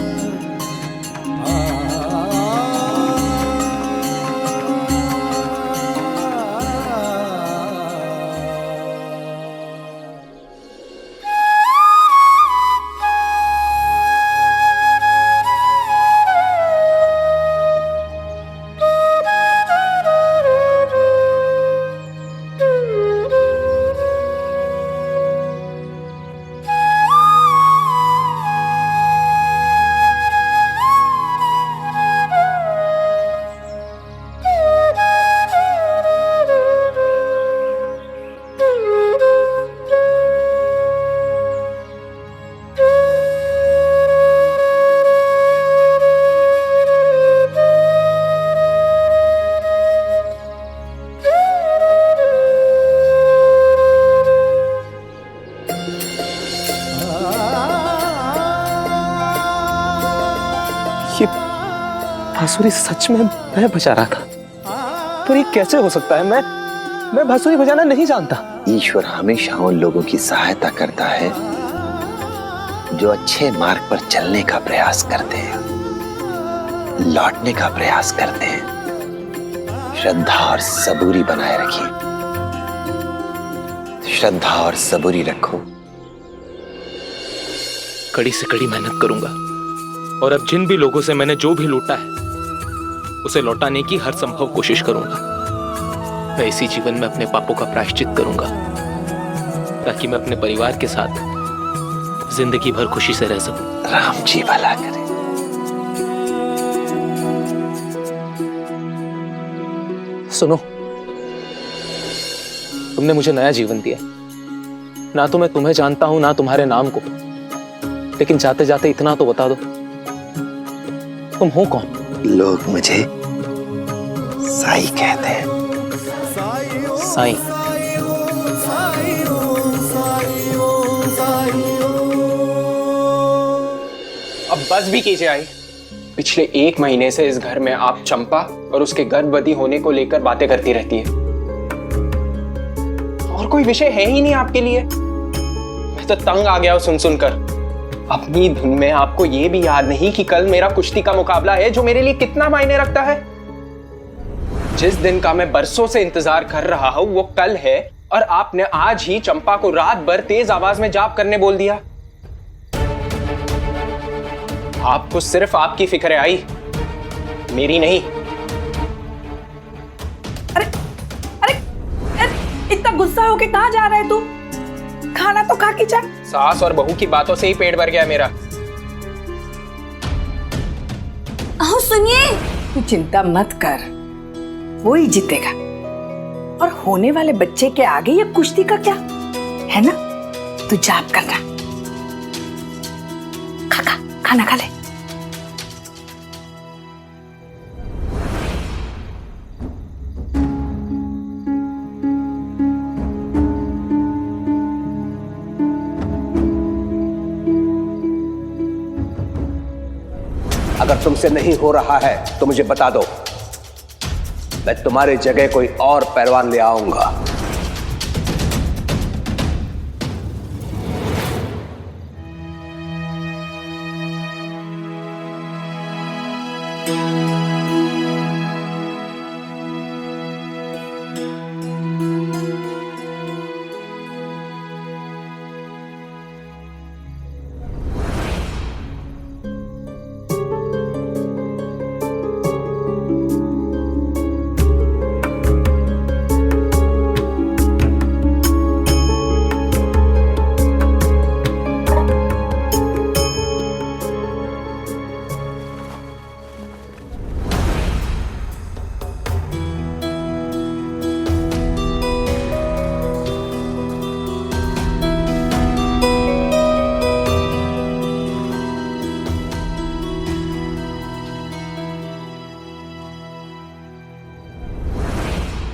बांसुरी सच में मैं बजा रहा था, पर ये कैसे हो सकता है? मैं बांसुरी बजाना नहीं जानता। ईश्वर हमेशा उन लोगों की सहायता करता है जो अच्छे मार्ग पर चलने का प्रयास करते हैं, लौटने का प्रयास करते हैं। श्रद्धा और सबूरी बनाए रखिए, श्रद्धा और सबूरी रखो। कड़ी से कड़ी मेहनत करूंगा और अब जिन भी लोगों से मैंने जो भी लूटा है उसे लौटाने की हर संभव कोशिश करूंगा। मैं इसी जीवन में अपने पापों का प्रायश्चित करूंगा ताकि मैं अपने परिवार के साथ जिंदगी भर खुशी से रह सकूं। राम जी भला करे। सुनो, तुमने मुझे नया जीवन दिया। ना तो मैं तुम्हें जानता हूं ना तुम्हारे नाम को, लेकिन जाते जाते इतना तो बता दो, तुम हो कौन? लोग मुझे साई कहते हैं। साई? अब बस भी कीजिए आई। पिछले 1 महीने से इस घर में आप चंपा और उसके गर्भवती होने को लेकर बातें करती रहती है। और कोई विषय है ही नहीं आपके लिए। मैं तो तंग आ गया हूं सुन सुनकर। अपनी धुन में आपको यह भी याद नहीं कि कल मेरा कुश्ती का मुकाबला है, जो मेरे लिए कितना मायने रखता है। जिस दिन का मैं बरसों से इंतजार कर रहा हूं वो कल है, और आपने आज ही चंपा को रात भर तेज आवाज में जाप करने बोल दिया। आपको सिर्फ आपकी फिक्र है आई, मेरी नहीं। अरे इतना गुस्सा होके कहाँ जा रहा है तू? खाना तो खा के जा। सास और बहू की बातों से ही पेट भर गया मेरा। सुनिए, तू चिंता मत कर, वो ही जीतेगा। और होने वाले बच्चे के आगे ये कुश्ती का क्या है ना? तू जाप करना। खाना खा ले। अगर तुमसे नहीं हो रहा है तो मुझे बता दो, मैं तुम्हारी जगह कोई और पहलवान ले आऊंगा।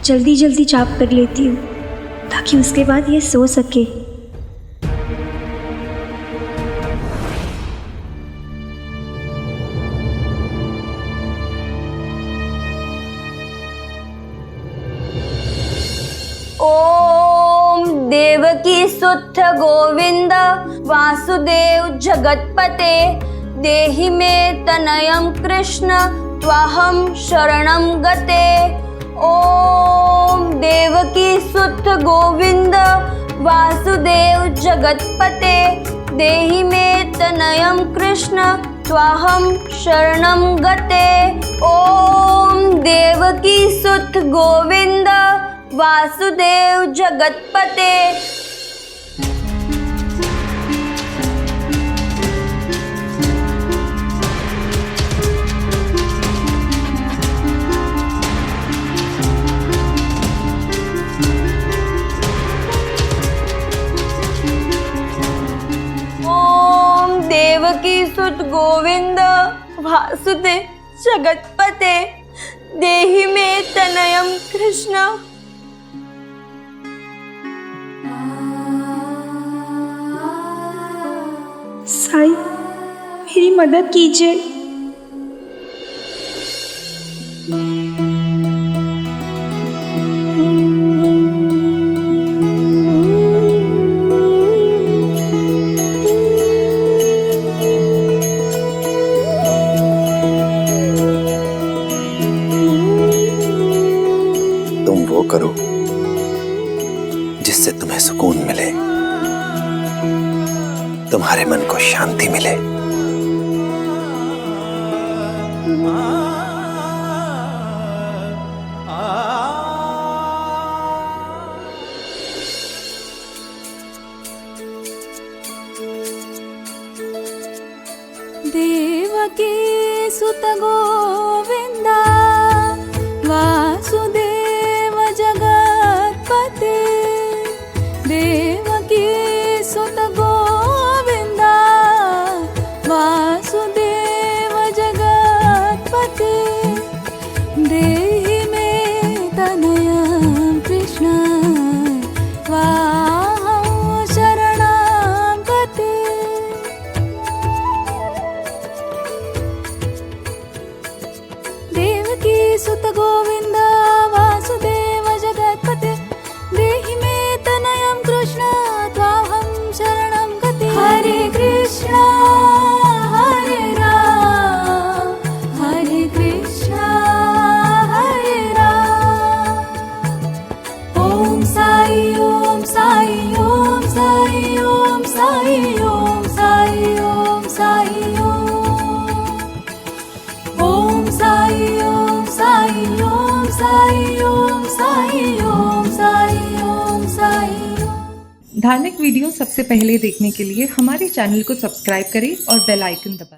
जल्दी जल्दी जाप कर लेती हूँ ताकि उसके बाद ये सो सके। ओम देवकी सुत गोविंद वासुदेव जगतपते देहि मे तनयम कृष्ण त्वाहम शरणम गते। ओम देवकी सुत गोविंद वासुदेव जगतपते देहि मे तनयम कृष्ण त्वाहम शरणम गते। ओम देवकी सुत गोविंद वासुदेव जगतपते। देवकी सुत गोविंद वासुदेव जगतपते देहि मे तनयम कृष्ण। साईं, मेरी मदद कीजिए। तुम वो करो जिससे तुम्हें सुकून मिले, तुम्हारे मन को शांति मिले। देवकी सुत गोविंदा वासुदेव जगत्पते, देवकी सुत गोविंदा वासुदेव जगत्पते, देहि मे तनयं कृष्ण त्वां शरणं गते। देवकी सुत गोविंद वासुदेव जगत्पते, देहि मे तनयं कृष्ण त्वाहं शरणं गते। हरे कृष्णा हरे राम, हरे कृष्णा हरे राम, ओम साई ओम साई ओम साई ओम साई ओम साई ओम साई ओम साई ओम साई ओम साई ओम साई ओम साई ओम साई। धार्मिक वीडियो सबसे पहले देखने के लिए हमारे चैनल को सब्सक्राइब करें और बेल आइकन दबाएं।